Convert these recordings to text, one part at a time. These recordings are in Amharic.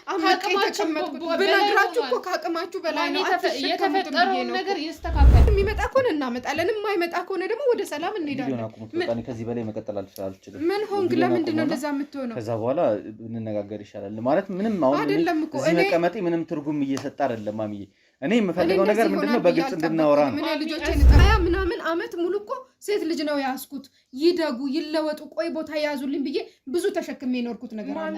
አማቃችሁ በነግራችሁ እኮ ካቅማችሁ በላይ ነው የተፈጠረው ነገር ይስተካከል የሚመጣ ከሆነ እናመጣለን የማይመጣ ከሆነ ደግሞ ወደ ሰላም እንሄዳለን ምን ከዚህ በላይ መቀጠል አልችልም ምን ሆንክ ለምንድን ነው እንደዛ የምትሆነው ከዛ በኋላ እንነጋገር ይሻላል ማለት ምንም አሁን እዚህ መቀመጤ ምንም ትርጉም እየሰጠ አይደለም ማሚዬ እኔ የምፈልገው ነገር ምንድነው በግልጽ እንድናወራ ነው ምን ልጆቼን ታያ ምናምን አመት ሙሉ እኮ ሴት ልጅ ነው ያስኩት ይደጉ ይለወጡ ቆይ ቦታ ያዙልኝ ብዬ ብዙ ተሸክሜ የኖርኩት ነገር አለ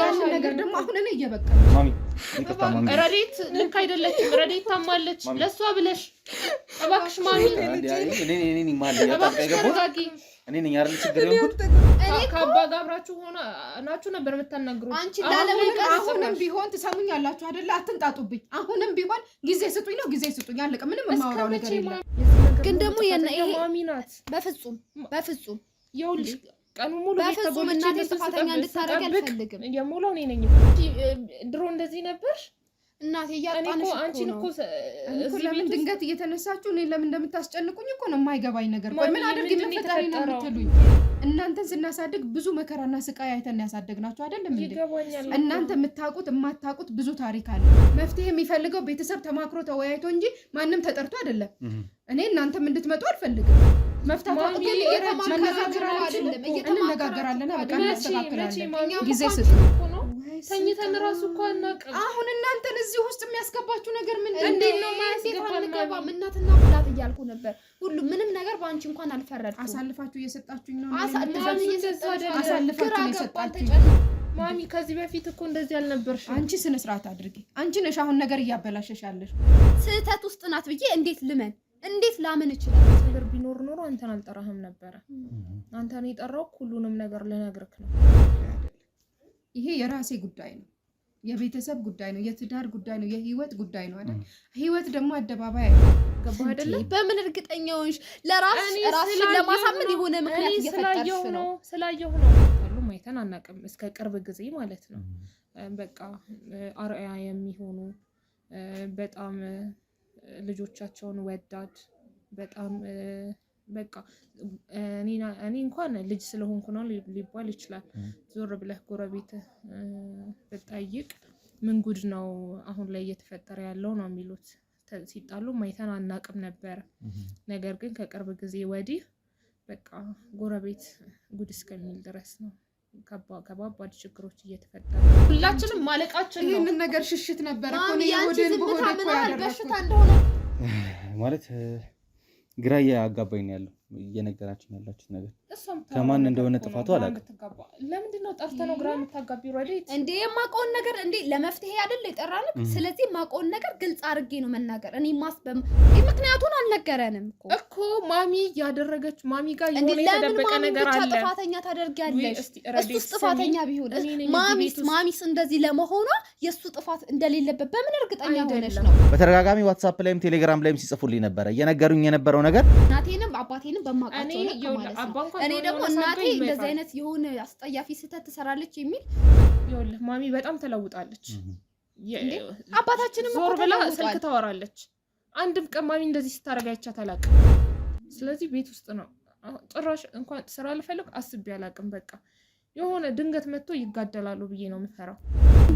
ያን ነገር ደግሞ አሁን እኔ እየበቃ ማሚ ይቅርታ ማሚ ረዲት ልክ አይደለችም ረዲት ታማለች ለሷ ብለሽ እባክሽ ማሚ እኔ ማለት ያጣቀገቡ እኔ ነኝ አይደል ችግር የሆንኩት እኔ ካባ ጋብራችሁ ሆነ ናችሁ ነበር የምታናግሩት አንቺ ላለመቀር አሁንም ቢሆን ትሰሙኛላችሁ አይደል አትንጣጡብኝ አሁንም ቢሆን ጊዜ ስጡኝ ነው ጊዜ ስጡኝ አለቀ ምንም የማወራው ነገር የለም ግን ደግሞ ይሄ ማሚ ናት በፍጹም ይኸውልሽ ቀኑ ሙሉ በፍጹም እናቴ ጥፋተኛ እንድታረግ አልፈልግም የሞላው እኔ ነኝ ድሮ እንደዚህ ነበር እናቴ ያጣንሽ አንቺን እኮ ለምን ድንገት እየተነሳችሁ እኔ ለምን እንደምታስጨንቁኝ እኮ ነው የማይገባኝ ነገር ቆይ ምን አድርግ ለፈጣሪ ነው የምትሉኝ እናንተን ስናሳድግ ብዙ መከራና ስቃይ አይተን ያሳደግናችሁ አይደለም እንዴ እናንተ የምታውቁት የማታውቁት ብዙ ታሪክ አለ መፍትሄ የሚፈልገው ቤተሰብ ተማክሮ ተወያይቶ እንጂ ማንም ተጠርቶ አይደለም እኔ እናንተም እንድትመጡ አልፈልግም መፍታቱ ግን እንነጋገራለን በቃ እናስተካክላለን ጊዜ ስጡ ተኝተን ራሱ እኮ አናውቅም አሁን እናንተን እዚህ ውስጥ የሚያስገባችሁ ነገር ምንድነው እንዴት ነው ማያስገባ እናትና አባት እያልኩ ነበር ሁሉ ምንም ነገር ባንቺ እንኳን አልፈረድኩም አሳልፋችሁ እየሰጣችሁኝ ነው አሳልፋችሁ እየሰጣችሁኝ ማሚ ከዚህ በፊት እኮ እንደዚህ አልነበርሽ አንቺ ስነ ስርዓት አድርጊ አንቺ ነሽ አሁን ነገር እያበላሸሽ ያለሽ ስህተት ውስጥ ናት ብዬ እንዴት ላምን ይችላል ነገር ቢኖር ኖሮ አንተን አልጠራህም ነበር አንተን የጠራው ሁሉንም ነገር ልነግርክ ነው ይሄ የራሴ ጉዳይ ነው የቤተሰብ ጉዳይ ነው የትዳር ጉዳይ ነው የህይወት ጉዳይ ነው አይደል ህይወት ደግሞ አደባባይ ገባ አይደል በምን እርግጠኛውሽ ለራስሽ ለማሳመን የሆነ ምክንያት እየፈጠርሽ ነው ስላየሁ ነው ሁሉም አይተን አናውቅም እስከ ቅርብ ጊዜ ማለት ነው በቃ አርአያ የሚሆኑ በጣም ልጆቻቸውን ወዳድ በጣም በቃ እኔ እንኳን ልጅ ስለሆንኩ ነው ሊባል ይችላል ዞር ብለህ ጎረቤት በጣይቅ ምን ጉድ ነው አሁን ላይ እየተፈጠረ ያለው ነው የሚሉት ሲጣሉ ማይተን አናቅም ነበር ነገር ግን ከቅርብ ጊዜ ወዲህ በቃ ጎረቤት ጉድ እስከሚል ድረስ ነው ከባባድ ችግሮች እየተፈጠሩ ሁላችንም ማለቃችን ነው ይሄን ነገር ሽሽት ነበር እኮ ነው የወደን በሆነ እኮ ያደረኩት ማለት ግራ ያጋባኝ ነው ያለው እየነገራችሁ ያላችሁት ነገር ከማን እንደሆነ ጥፋቱ አላውቅም ለምንድን ነው ጠርተነው ግራ የምታጋቢው ረዲት እንዴ የማቆን ነገር እንዴ ለመፍትሄ አይደል የጠራንክ ስለዚህ ማቆን ነገር ግልጽ አድርጌ ነው መናገር እኔ ማስበም ምክንያቱን አልነገረንም እኮ ማሚ ያደረገች ማሚ ጋር የሆነ የተደበቀ ነገር አለ ጥፋተኛ ታደርጊያለሽ እሱ ጥፋተኛ ቢሆን ማሚስ እንደዚህ ለመሆኗ የሱ ጥፋት እንደሌለበት በምን እርግጠኛ ሆነሽ ነው በተረጋጋሚ ዋትስአፕ ላይም ቴሌግራም ላይም ሲጽፉልኝ ነበር እየነገሩኝ የነበረው ነገር እናቴንም አባቴንም በማቃቸው እኔ ደግሞ እናቴ እንደዚህ አይነት የሆነ አስጠያፊ ስህተት ትሰራለች የሚል ይኸውልህ ማሚ በጣም ተለውጣለች አባታችንም ዞር ብላ ስልክ ታወራለች አንድም ቀን ማሚ እንደዚህ ስታረጋ አይቻት አላውቅም ስለዚህ ቤት ውስጥ ነው ጭራሽ እንኳን ስራ ልፈልግ አስቤ አላውቅም በቃ የሆነ ድንገት መጥቶ ይጋደላሉ ብዬ ነው የምፈራው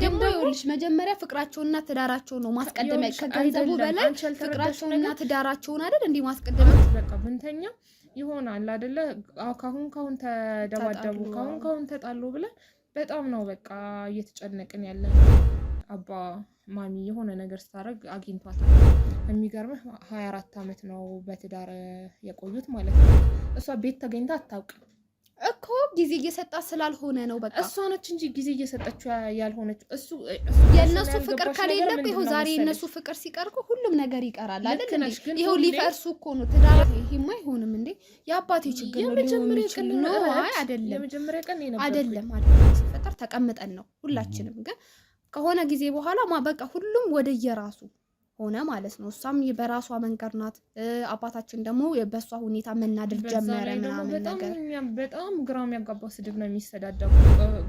ደግሞ ይኸውልሽ መጀመሪያ ፍቅራቸውና ትዳራቸው ነው ማስቀደም ከገንዘቡ በላይ ፍቅራቸውና ትዳራቸውን አይደል እንዴ ማስቀደም በቃ ብንተኛ ይሆናል አይደለ ካሁን ተደባደቡ ካሁን ተጣሉ ብለን በጣም ነው በቃ እየተጨነቅን ያለን አባ ማሚ የሆነ ነገር ስታረግ አግኝቷታል የሚገርምህ 24 አመት ነው በትዳር የቆዩት ማለት ነው እሷ ቤት ተገኝታ አታውቅም እኮ ጊዜ እየሰጣት ስላልሆነ ነው በቃ እሷ ነች እንጂ ጊዜ እየሰጠችው ያልሆነች እሱ የነሱ ፍቅር ከሌለ ይሄው ዛሬ የነሱ ፍቅር ሲቀርኩ ሁሉም ነገር ይቀራል አይደል ይሄው ሊፈርሱ እኮ ነው ትዳር ይሄማ አይሆንም እንዴ የአባቴ ችግር ነው የመጀመሪያ ቀን አይደለም ሲፈጠር ተቀምጠን ነው ሁላችንም ግን ከሆነ ጊዜ በኋላ በቃ ሁሉም ወደ የራሱ ሆነ ማለት ነው። እሷም በራሷ መንገድ ናት። አባታችን ደግሞ በሷ ሁኔታ መናደድ ጀመረ ምናምን ነገር። በጣም ግራ የሚያጋባ ስድብ ነው የሚሰዳደቡ።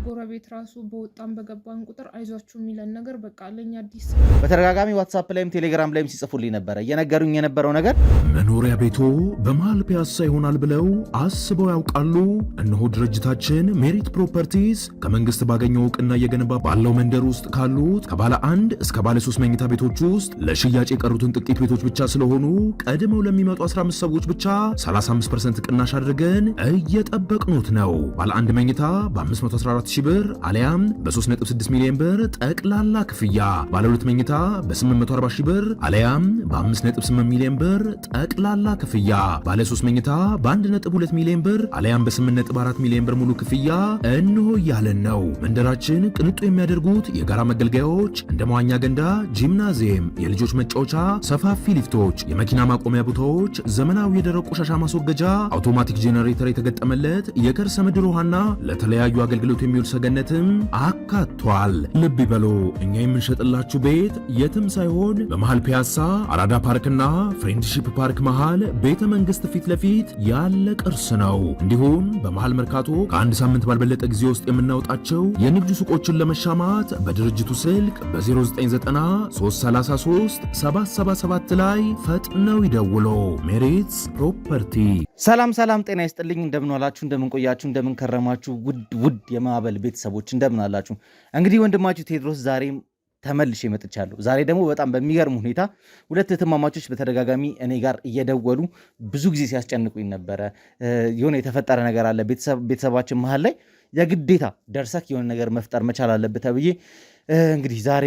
ጎረቤት ራሱ በወጣም በገባን ቁጥር አይዟችሁ የሚለን ነገር በቃ ለኛ አዲስ። በተደጋጋሚ ዋትስአፕ ላይም ቴሌግራም ላይም ሲጽፉልኝ ነበረ እየነገሩኝ የነበረው ነገር መኖሪያ ቤቶ በመሃል ፒያሳ ይሆናል ብለው አስበው ያውቃሉ? እነሆ ድርጅታችን ሜሪት ፕሮፐርቲስ ከመንግስት ባገኘው እውቅና እየገነባ ባለው መንደር ውስጥ ካሉት ከባለ 1 እስከ ባለ 3 መኝታ ቤቶች ውስጥ ለሽያጭ የቀሩትን ጥቂት ቤቶች ብቻ ስለሆኑ ቀድመው ለሚመጡ 15 ሰዎች ብቻ 35% ቅናሽ አድርገን እየጠበቅኖት ነው። ባለ 1 መኝታ በ514,000 ብር አሊያም በ3.6 ሚሊዮን ብር ጠቅላላ ክፍያ፣ ባለ 2 መኝታ በ840,000 ብር አሊያም በ5.8 ሚሊዮን ብር ጠቅላላ ክፍያ፣ ባለ 3 መኝታ በ1.2 ሚሊዮን ብር አሊያም በ8.4 ሚሊዮን ብር ሙሉ ክፍያ እንሆ ያለን ነው። መንደራችን ቅንጡ የሚያደርጉት የጋራ መገልገያዎች እንደ መዋኛ ገንዳ፣ ጂምናዚየም፣ የልጆች መጫወቻ፣ ሰፋፊ ሊፍቶች፣ የመኪና ማቆሚያ ቦታዎች፣ ዘመናዊ የደረቅ ቆሻሻ ማስወገጃ፣ አውቶማቲክ ጄኔሬተር የተገጠመለት የከርሰ ምድር ውሃና ለተለያዩ አገልግሎት የሚውል ሰገነትም አካቷል። ልብ ይበሉ፣ እኛ የምንሸጥላችሁ ቤት የትም ሳይሆን በመሃል ፒያሳ አራዳ ፓርክና ፍሬንድሺፕ ፓርክ መሃል ቤተ መንግስት ፊት ለፊት ያለ ቅርስ ነው። እንዲሁም በመሃል መርካቶ ከአንድ ሳምንት ባልበለጠ ጊዜ ውስጥ የምናወጣቸው የንግድ ሱቆችን ለመሻማት በድርጅቱ ስልክ በ099333 777 ላይ ፈጥነው ይደውሉ። ሜሪትስ ፕሮፐርቲ። ሰላም ጤና ይስጥልኝ። እንደምን ዋላችሁ፣ እንደምን ቆያችሁ፣ እንደምን ከረማችሁ ውድ የማዕበል ቤተሰቦች እንደምን አላችሁ? እንግዲህ ወንድማችሁ ቴዎድሮስ ዛሬም ተመልሼ መጥቻለሁ። ዛሬ ደግሞ በጣም በሚገርም ሁኔታ ሁለት እህትማማቾች በተደጋጋሚ እኔ ጋር እየደወሉ ብዙ ጊዜ ሲያስጨንቁኝ ነበረ። የሆነ የተፈጠረ ነገር አለ ቤተሰባችን መሀል ላይ የግዴታ ደርሰክ የሆነ ነገር መፍጠር መቻል አለብህ ተብዬ እንግዲህ ዛሬ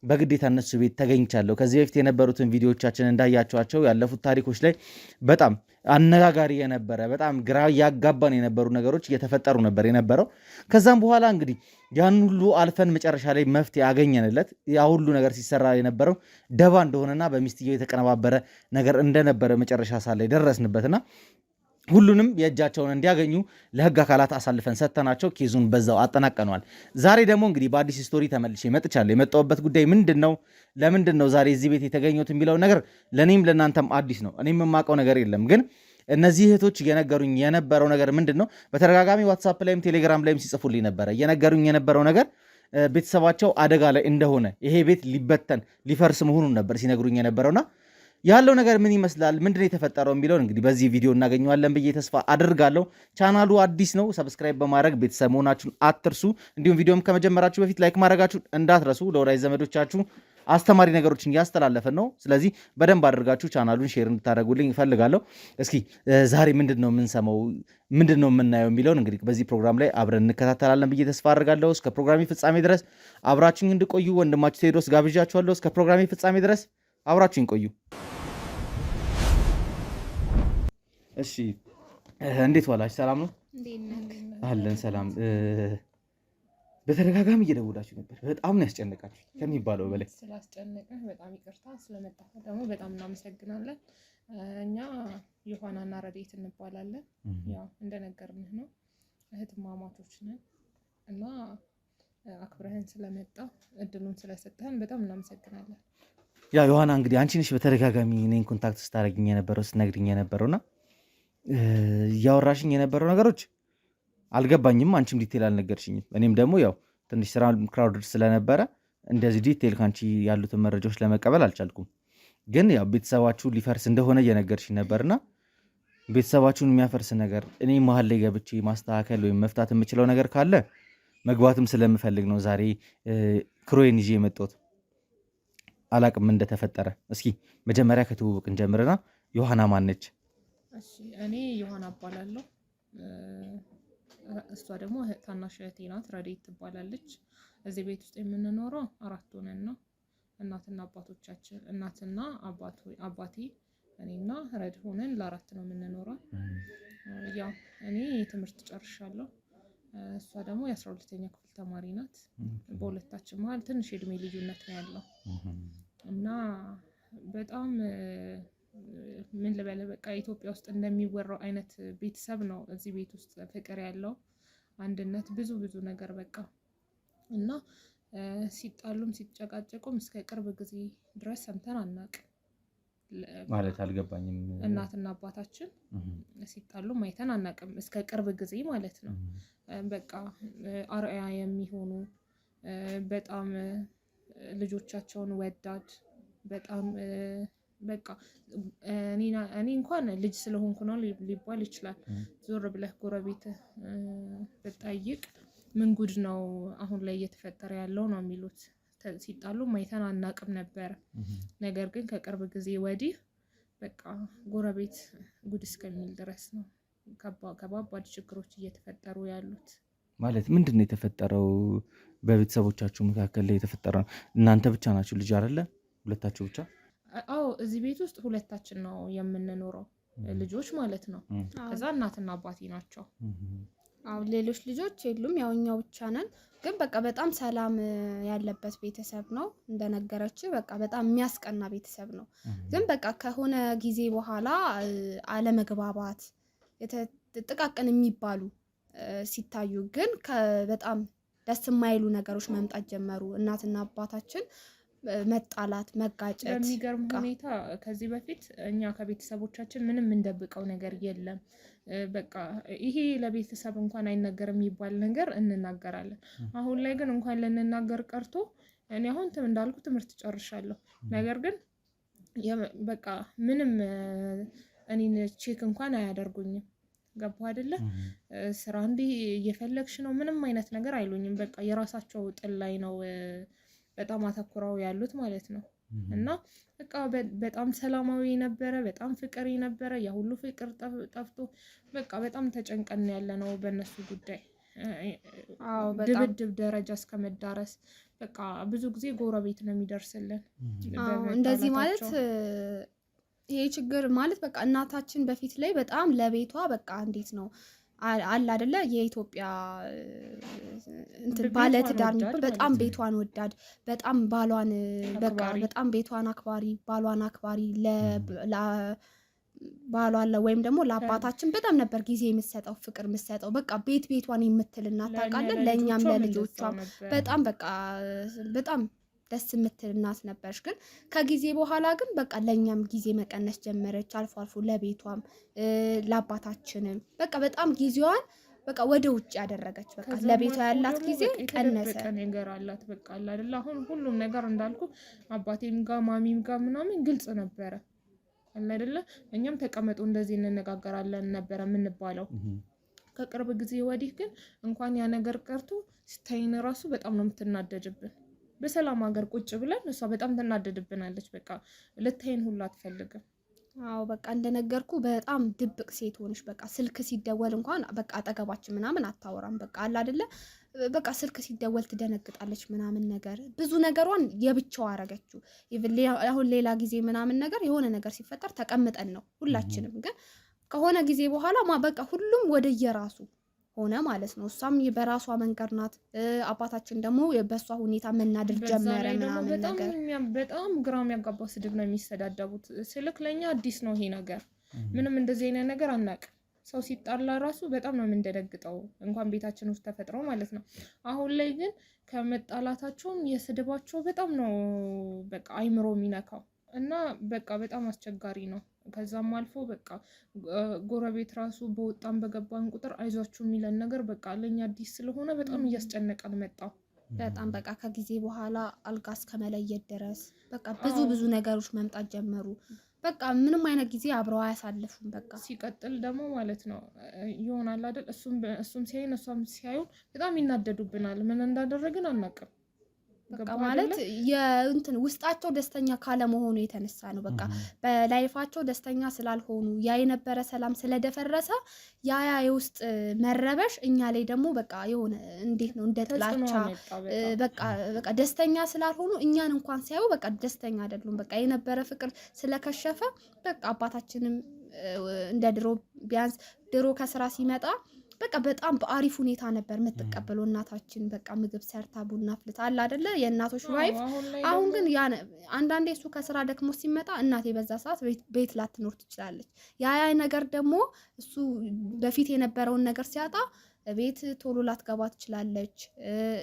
በግዴታ እነሱ ቤት ተገኝቻለሁ። ከዚህ በፊት የነበሩትን ቪዲዮዎቻችን እንዳያቸዋቸው ያለፉት ታሪኮች ላይ በጣም አነጋጋሪ የነበረ በጣም ግራ ያጋባን የነበሩ ነገሮች እየተፈጠሩ ነበር የነበረው። ከዛም በኋላ እንግዲህ ያን ሁሉ አልፈን መጨረሻ ላይ መፍትሄ ያገኘንለት ያ ሁሉ ነገር ሲሰራ የነበረው ደባ እንደሆነና በሚስትየው የተቀነባበረ ነገር እንደነበረ መጨረሻ ሳላይ ደረስንበትና ሁሉንም የእጃቸውን እንዲያገኙ ለህግ አካላት አሳልፈን ሰጥተናቸው ኬዙን በዛው አጠናቀነዋል። ዛሬ ደግሞ እንግዲህ በአዲስ ስቶሪ ተመልሼ መጥቻለሁ። የመጣሁበት ጉዳይ ምንድን ነው? ለምንድን ነው ዛሬ እዚህ ቤት የተገኘሁት የሚለው ነገር ለእኔም ለእናንተም አዲስ ነው። እኔም የማውቀው ነገር የለም። ግን እነዚህ እህቶች እየነገሩኝ የነበረው ነገር ምንድን ነው? በተደጋጋሚ ዋትሳፕ ላይም ቴሌግራም ላይም ሲጽፉልኝ ነበረ። እየነገሩኝ የነበረው ነገር ቤተሰባቸው አደጋ ላይ እንደሆነ፣ ይሄ ቤት ሊበተን ሊፈርስ መሆኑን ነበር ሲነግሩኝ የነበረውና ያለው ነገር ምን ይመስላል፣ ምንድነው የተፈጠረው የሚለውን እንግዲህ በዚህ ቪዲዮ እናገኘዋለን ብዬ ተስፋ አድርጋለሁ። ቻናሉ አዲስ ነው፣ ሰብስክራይብ በማድረግ ቤተሰብ መሆናችሁን አትርሱ። እንዲሁም ቪዲዮም ከመጀመራችሁ በፊት ላይክ ማድረጋችሁን እንዳትረሱ። ለወዳጅ ዘመዶቻችሁ አስተማሪ ነገሮችን እያስተላለፈን ነው። ስለዚህ በደንብ አድርጋችሁ ቻናሉን ሼር እንድታደርጉልኝ እፈልጋለሁ። እስኪ ዛሬ ምንድነው የምንሰማው፣ ምንድነው የምናየው የሚለውን እንግዲህ በዚህ ፕሮግራም ላይ አብረን እንከታተላለን ብዬ ተስፋ አድርጋለሁ። እስከ ፕሮግራሜ ፍጻሜ ድረስ አብራችሁኝ እንድቆዩ ወንድማችሁ ቴዎድሮስ ጋብዣችኋለሁ። እስከ ፕሮግራሜ ፍጻሜ ድረስ አብራችሁኝ ቆዩ። እሺ፣ እንዴት ዋላችሁ? ሰላም ነው አለን። ሰላም። በተደጋጋሚ እየደወላችሁ ነበር። በጣም ነው ያስጨነቃችሁ ከሚባለው በላይ። ስላስጨነቀህ በጣም ይቅርታ። ስለመጣህ ደግሞ በጣም እናመሰግናለን። እኛ ዮሐናና ረድኤት እንባላለን። ያው እንደነገርንህ ነው እህትማማቾች ነን እና አክብረህን ስለመጣ እድሉን ስለሰጠህን በጣም እናመሰግናለን። ያ ዮሐና እንግዲህ አንቺ ነሽ በተደጋጋሚ እኔን ኮንታክት ስታደርግኝ የነበረው ስትነግሪኝ የነበረውና እያወራሽኝ የነበረው ነገሮች አልገባኝም። አንቺም ዲቴል አልነገርሽኝም። እኔም ደግሞ ያው ትንሽ ስራ ክራውድድ ስለነበረ እንደዚህ ዲቴል ከአንቺ ያሉትን መረጃዎች ለመቀበል አልቻልኩም። ግን ያው ቤተሰባችሁ ሊፈርስ እንደሆነ እየነገርሽኝ ነበርና ቤተሰባችሁን የሚያፈርስ ነገር እኔ መሀል ላይ ገብቼ ማስተካከል ወይም መፍታት የምችለው ነገር ካለ መግባትም ስለምፈልግ ነው ዛሬ ክሮዬን ይዤ የመጣሁት። አላቅም እንደተፈጠረ። እስኪ መጀመሪያ ከተዋወቅን ጀምረና ዮሐና ማነች? እሺ፣ እኔ ዮሐና እባላለሁ። እሷ ደግሞ ታናሽ እህቴ ናት፣ ረድኤት ትባላለች። እዚህ ቤት ውስጥ የምንኖረው 4 ሆነን ነው። እናትና አባቴ እኔና ረድ ሆነን ለ4 ነው የምንኖረው። ያው እኔ ትምህርት ጨርሻለሁ። እሷ ደግሞ የ12ኛ ክፍል ተማሪ ናት። በሁለታችን መሀል ትንሽ የእድሜ ልዩነት ነው ያለው እና በጣም ምን ልበል፣ በቃ ኢትዮጵያ ውስጥ እንደሚወራው አይነት ቤተሰብ ነው። እዚህ ቤት ውስጥ ፍቅር ያለው አንድነት፣ ብዙ ነገር በቃ እና ሲጣሉም ሲጨቃጨቁም እስከ ቅርብ ጊዜ ድረስ ሰምተን አናውቅም ማለት አልገባኝም። እናትና አባታችን ሲጣሉም አይተን አናውቅም እስከ ቅርብ ጊዜ ማለት ነው። በቃ አርአያ የሚሆኑ በጣም ልጆቻቸውን ወዳድ በጣም በቃ እኔ እንኳን ልጅ ስለሆንኩ ነው ሊባል ይችላል። ዞር ብለህ ጎረቤት ብትጠይቅ ምን ጉድ ነው አሁን ላይ እየተፈጠረ ያለው ነው የሚሉት። ሲጣሉ አይተን አናውቅም ነበር። ነገር ግን ከቅርብ ጊዜ ወዲህ በቃ ጎረቤት ጉድ እስከሚል ድረስ ነው ከባባድ ችግሮች እየተፈጠሩ ያሉት። ማለት ምንድነው የተፈጠረው? በቤተሰቦቻችሁ መካከል ላይ የተፈጠረው እናንተ ብቻ ናችሁ ልጅ አይደለ? ሁለታችሁ ብቻ? አዎ እዚህ ቤት ውስጥ ሁለታችን ነው የምንኖረው ልጆች ማለት ነው። ከዛ እናትና አባቴ ናቸው። አዎ ሌሎች ልጆች የሉም። ያው እኛው ብቻ ነን። ግን በቃ በጣም ሰላም ያለበት ቤተሰብ ነው እንደነገረች። በቃ በጣም የሚያስቀና ቤተሰብ ነው። ግን በቃ ከሆነ ጊዜ በኋላ አለመግባባት ጥቃቅን የሚባሉ ሲታዩ ግን በጣም ደስ የማይሉ ነገሮች መምጣት ጀመሩ። እናትና አባታችን መጣላት፣ መጋጨት። በሚገርም ሁኔታ ከዚህ በፊት እኛ ከቤተሰቦቻችን ምንም እንደብቀው ነገር የለም። በቃ ይሄ ለቤተሰብ እንኳን አይነገርም የሚባል ነገር እንናገራለን። አሁን ላይ ግን እንኳን ልንናገር ቀርቶ እኔ አሁን እንዳልኩ ትምህርት ጨርሻለሁ። ነገር ግን በቃ ምንም እኔን ቼክ እንኳን አያደርጉኝም። ገባ አይደለ? ስራ እንዲህ እየፈለግሽ ነው ምንም አይነት ነገር አይሉኝም። በቃ የራሳቸው ጥል ላይ ነው በጣም አተኩረው ያሉት ማለት ነው። እና በቃ በጣም ሰላማዊ ነበረ፣ በጣም ፍቅር ነበረ። ያ ሁሉ ፍቅር ጠፍቶ በቃ በጣም ተጨንቀን ያለ ነው በእነሱ ጉዳይ። ድብድብ ደረጃ እስከመዳረስ በቃ ብዙ ጊዜ ጎረቤት ነው የሚደርስልን። እንደዚህ ማለት ይሄ ችግር ማለት በቃ እናታችን በፊት ላይ በጣም ለቤቷ በቃ እንዴት ነው አለ አይደለ? የኢትዮጵያ ባለ ትዳር የሚባል በጣም ቤቷን ወዳድ፣ በጣም ባሏን በቃ በጣም ቤቷን አክባሪ፣ ባሏን አክባሪ ባሏን ወይም ደግሞ ለአባታችን በጣም ነበር ጊዜ የምትሰጠው፣ ፍቅር የምትሰጠው። በቃ ቤቷን የምትል እናት ታውቃለህ። ለእኛም ለልጆቿም በጣም በቃ በጣም ደስ የምትል እናት ነበርሽ። ግን ከጊዜ በኋላ ግን በቃ ለእኛም ጊዜ መቀነስ ጀመረች። አልፎ አልፎ ለቤቷም ለአባታችንም በቃ በጣም ጊዜዋን በቃ ወደ ውጭ ያደረገች። በቃ ለቤቷ ያላት ጊዜ ቀነሰ። ነገር አላት በቃ አይደል? አሁን ሁሉም ነገር እንዳልኩ አባቴም ጋር ማሚም ጋር ምናምን ግልጽ ነበረ አይደለ? እኛም ተቀመጡ እንደዚህ እንነጋገራለን ነበረ የምንባለው። ከቅርብ ጊዜ ወዲህ ግን እንኳን ያ ነገር ቀርቶ ስታይን ራሱ በጣም ነው የምትናደድብን። በሰላም ሀገር ቁጭ ብለን እሷ በጣም ትናደድብናለች። በቃ ልታይን ሁሉ አትፈልግም። አዎ በቃ እንደነገርኩ በጣም ድብቅ ሴት ሆነሽ። በቃ ስልክ ሲደወል እንኳን በቃ አጠገባችን ምናምን አታወራም። በቃ አለ አይደለ? በቃ ስልክ ሲደወል ትደነግጣለች ምናምን ነገር። ብዙ ነገሯን የብቻው አረገችው። አሁን ሌላ ጊዜ ምናምን ነገር የሆነ ነገር ሲፈጠር ተቀምጠን ነው ሁላችንም። ግን ከሆነ ጊዜ በኋላ በቃ ሁሉም ወደየራሱ ሆነ ማለት ነው። እሷም በራሷ መንገድ ናት። አባታችን ደግሞ በሷ ሁኔታ መናደር ጀመረ ምናምን ነገር። በጣም ግራም ያጋባ ስድብ ነው የሚሰዳደቡት። ስልክ ለኛ አዲስ ነው ይሄ ነገር። ምንም እንደዚህ አይነት ነገር አናውቅም። ሰው ሲጣላ ራሱ በጣም ነው የምንደነግጠው፣ እንኳን ቤታችን ውስጥ ተፈጥሮ ማለት ነው። አሁን ላይ ግን ከመጣላታቸውም የስድባቸው በጣም ነው በቃ አይምሮ የሚነካው እና በቃ በጣም አስቸጋሪ ነው። ከዛም አልፎ በቃ ጎረቤት ራሱ በወጣን በገባን ቁጥር አይዟችሁ የሚለን ነገር በቃ ለኛ አዲስ ስለሆነ በጣም እያስጨነቀን መጣ። በጣም በቃ ከጊዜ በኋላ አልጋ እስከመለየት ድረስ በቃ ብዙ ነገሮች መምጣት ጀመሩ። በቃ ምንም አይነት ጊዜ አብረው አያሳልፉም። በቃ ሲቀጥል ደግሞ ማለት ነው ይሆናል አይደል? እሱም ሲያይን እሷም ሲያዩ በጣም ይናደዱብናል። ምን እንዳደረግን አናውቅም። በቃ ማለት የእንትን ውስጣቸው ደስተኛ ካለ መሆኑ የተነሳ ነው። በቃ በላይፋቸው ደስተኛ ስላልሆኑ ያ የነበረ ሰላም ስለደፈረሰ ያ የውስጥ መረበሽ እኛ ላይ ደግሞ በቃ የሆነ እንዴት ነው እንደ ጥላቻ በቃ ደስተኛ ስላልሆኑ እኛን እንኳን ሲያዩ በቃ ደስተኛ አይደሉም። በቃ የነበረ ፍቅር ስለከሸፈ በቃ አባታችንም እንደ ቢያንስ ድሮ ከስራ ሲመጣ በቃ በጣም በአሪፍ ሁኔታ ነበር የምትቀበለው እናታችን። በቃ ምግብ ሰርታ ቡና አፍልታ አለ አይደለ የእናቶች ላይፍ። አሁን ግን ያ አንዳንዴ እሱ ከስራ ደክሞ ሲመጣ እናቴ በዛ ሰዓት ቤት ላትኖር ትችላለች። ያ ነገር ደግሞ እሱ በፊት የነበረውን ነገር ሲያጣ ቤት ቶሎ ላትገባ ትችላለች።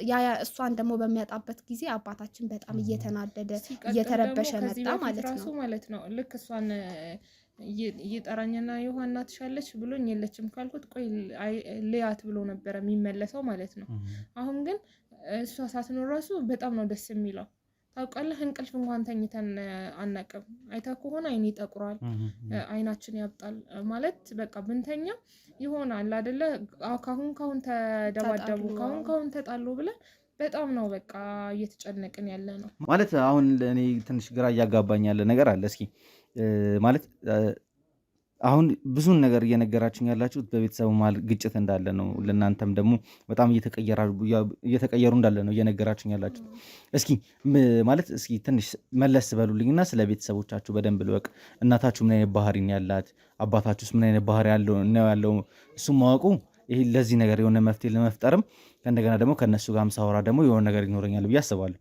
ያ እሷን ደግሞ በሚያጣበት ጊዜ አባታችን በጣም እየተናደደ እየተረበሸ መጣ ማለት ነው። ልክ እሷን እየጠራኝና ዮሐና ትሻለች ብሎኝ የለችም ካልኩት ቆይ ልያት ብሎ ነበር የሚመለሰው ማለት ነው። አሁን ግን እሷ ሳትኖር ራሱ በጣም ነው ደስ የሚለው። ታውቃለህ እንቅልፍ እንኳን ተኝተን አናቅም። አይታ ከሆነ አይኔ ይጠቁራል፣ አይናችን ያብጣል ማለት በቃ ብንተኛ ይሆናል አይደለ? ካሁን ተደባደቡ ካሁን ተጣሉ ብለን በጣም ነው በቃ እየተጨነቅን ያለ ነው ማለት። አሁን እኔ ትንሽ ግራ እያጋባኝ ያለ ነገር አለ። እስኪ ማለት አሁን ብዙን ነገር እየነገራችሁኝ ያላችሁት በቤተሰቡ መሀል ግጭት እንዳለ ነው። ለእናንተም ደግሞ በጣም እየተቀየሩ እንዳለ ነው እየነገራችሁኝ ያላችሁት። እስኪ ማለት እስኪ ትንሽ መለስ በሉልኝና ስለ ቤተሰቦቻችሁ በደንብ ልወቅ። እናታችሁ ምን አይነት ባህሪ ነው ያላት? አባታችሁስ ምን አይነት ባህሪ ያለው? እሱም ማወቁ ይሄ ለዚህ ነገር የሆነ መፍትሄ ለመፍጠርም ከእንደገና ደግሞ ከእነሱ ጋር ሳወራ ደግሞ የሆነ ነገር ይኖረኛል ብዬ አስባለሁ።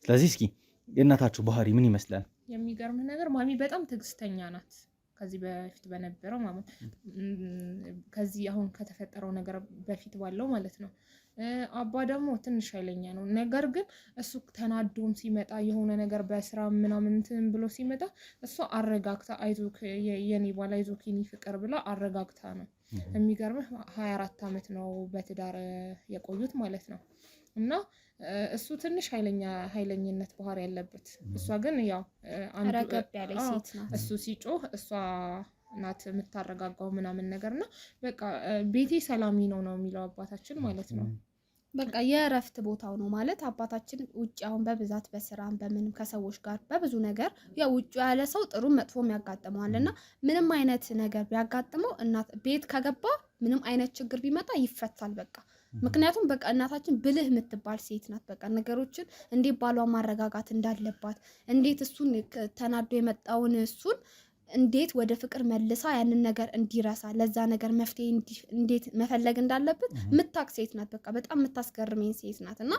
ስለዚህ እስኪ የእናታችሁ ባህሪ ምን ይመስላል? የሚገርምህ ነገር ማሚ በጣም ትዕግስተኛ ናት። ከዚህ በፊት በነበረው ከዚህ አሁን ከተፈጠረው ነገር በፊት ባለው ማለት ነው። አባ ደግሞ ትንሽ ኃይለኛ ነው። ነገር ግን እሱ ተናዶም ሲመጣ የሆነ ነገር በስራ ምናምን እንትን ብሎ ሲመጣ እሷ አረጋግታ አይዞክ የኔ ባል አይዞክ የኔ ፍቅር ብላ አረጋግታ ነው። የሚገርምህ 24 ዓመት ነው በትዳር የቆዩት ማለት ነው። እና እሱ ትንሽ ኃይለኝነት ባህሪ ያለበት፣ እሷ ግን ያው ረገብ ያለች ሴት ናት። እሱ ሲጮህ እሷ ናት የምታረጋጋው ምናምን ነገርና በቃ ቤቴ ሰላሚ ነው የሚለው አባታችን ማለት ነው። በቃ የእረፍት ቦታው ነው ማለት አባታችን ውጭ አሁን በብዛት በስራም በምንም ከሰዎች ጋር በብዙ ነገር ያው ውጭ ያለ ሰው ጥሩ መጥፎም ያጋጥመዋልና ምንም አይነት ነገር ቢያጋጥመው እናት ቤት ከገባ ምንም አይነት ችግር ቢመጣ ይፈታል በቃ። ምክንያቱም በቃ እናታችን ብልህ የምትባል ሴት ናት። በቃ ነገሮችን እንዴት ባሏን ማረጋጋት እንዳለባት፣ እንዴት እሱን ተናዶ የመጣውን እሱን እንዴት ወደ ፍቅር መልሳ ያንን ነገር እንዲረሳ ለዛ ነገር መፍትሄ እንዴት መፈለግ እንዳለበት ምታክ ሴት ናት። በቃ በጣም የምታስገርመኝ ሴት ናት። እና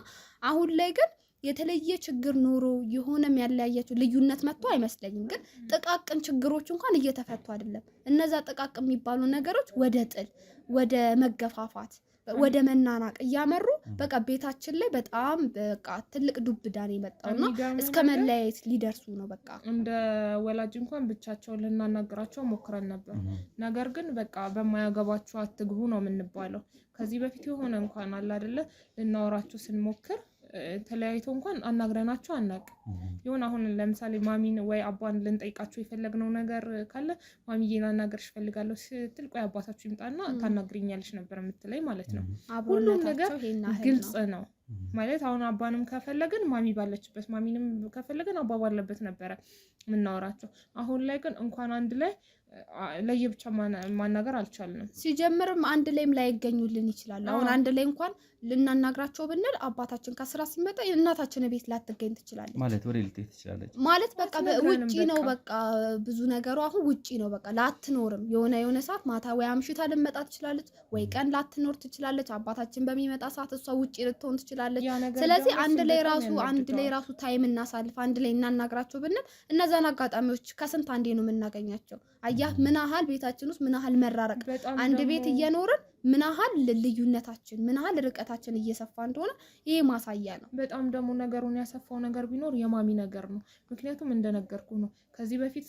አሁን ላይ ግን የተለየ ችግር ኖሮ የሆነም ያለያያቸው ልዩነት መጥቶ አይመስለኝም። ግን ጥቃቅን ችግሮች እንኳን እየተፈቱ አይደለም። እነዛ ጥቃቅን የሚባሉ ነገሮች ወደ ጥል፣ ወደ መገፋፋት፣ ወደ መናናቅ እያመሩ በቃ ቤታችን ላይ በጣም በቃ ትልቅ ዱብዳን የመጣውና እስከ መለያየት ሊደርሱ ነው። በቃ እንደ ወላጅ እንኳን ብቻቸውን ልናናገራቸው ሞክረን ነበር። ነገር ግን በቃ በማያገባቸው አትግቡ ነው የምንባለው። ከዚህ በፊት የሆነ እንኳን አለ አይደለ ልናወራቸው ስንሞክር ተለያይቶ እንኳን አናግረናቸው አናውቅም። ይሁን አሁን ለምሳሌ ማሚን ወይ አባን ልንጠይቃቸው የፈለግነው ነገር ካለ ማሚዬን አናገርሽ እፈልጋለሁ ስትል ቆይ አባታችሁ ይምጣና ታናግሪኛለሽ ነበር የምትለኝ ማለት ነው። ሁሉም ነገር ግልጽ ነው ማለት አሁን አባንም ከፈለግን ማሚ ባለችበት፣ ማሚንም ከፈለግን አባ ባለበት ነበረ የምናወራቸው። አሁን ላይ ግን እንኳን አንድ ላይ ለየብቻ ማናገር አልቻልንም። ሲጀምርም አንድ ላይም ላይገኙልን ይችላል። አሁን አንድ ላይ እንኳን ልናናግራቸው ብንል አባታችን ከስራ ሲመጣ እናታችን ቤት ላትገኝ ትችላለች ማለት ወደ ልትሄድ ትችላለች ማለት በቃ ውጪ ነው በቃ ብዙ ነገሩ አሁን ውጪ ነው በቃ ላትኖርም። የሆነ ሰዓት ማታ ወይ አምሽታ ልመጣ ትችላለች ወይ ቀን ላትኖር ትችላለች። አባታችን በሚመጣ ሰዓት እሷ ውጪ ልትሆን ትችላለች። ስለዚህ አንድ ላይ ራሱ ታይም እናሳልፍ፣ አንድ ላይ እናናግራቸው ብንል እነዛን አጋጣሚዎች ከስንት አንዴ ነው የምናገኛቸው። አያህ ምን ያህል ቤታችን ውስጥ ምን ያህል መራረቅ አንድ ቤት እየኖርን ምን ያህል ልዩነታችን ምን ያህል ርቀታችን እየሰፋ እንደሆነ ይሄ ማሳያ ነው። በጣም ደግሞ ነገሩን ያሰፋው ነገር ቢኖር የማሚ ነገር ነው። ምክንያቱም እንደነገርኩ ነው ከዚህ በፊት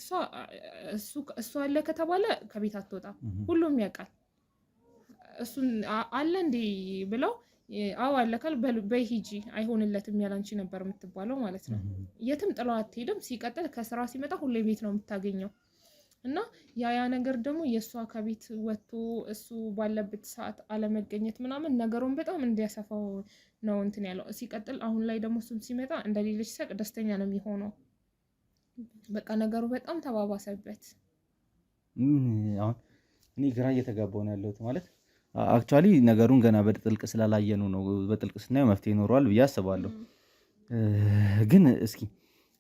እሱ አለ ከተባለ ከቤት አትወጣም፣ ሁሉም ያውቃል። እሱን አለ እንዴ ብለው አዎ አለካል በሂጂ አይሆንለትም ያላንቺ ነበር የምትባለው ማለት ነው። የትም ጥለው አትሄድም። ሲቀጥል ከስራ ሲመጣ ሁሌ ቤት ነው የምታገኘው። እና ያ ነገር ደግሞ የእሷ ከቤት ወጥቶ እሱ ባለበት ሰዓት አለመገኘት ምናምን ነገሩን በጣም እንዲያሰፋው ነው እንትን ያለው። ሲቀጥል አሁን ላይ ደግሞ እሱም ሲመጣ እንደሌለች ሰቅ ደስተኛ ነው የሚሆነው። በቃ ነገሩ በጣም ተባባሰበት። አሁን እኔ ግራ እየተጋባው ነው ያለሁት ማለት አክቹአሊ ነገሩን ገና በጥልቅ ስላላየኑ ነው። በጥልቅ ስናየው መፍትሄ ይኖረዋል ብዬ አስባለሁ። ግን እስኪ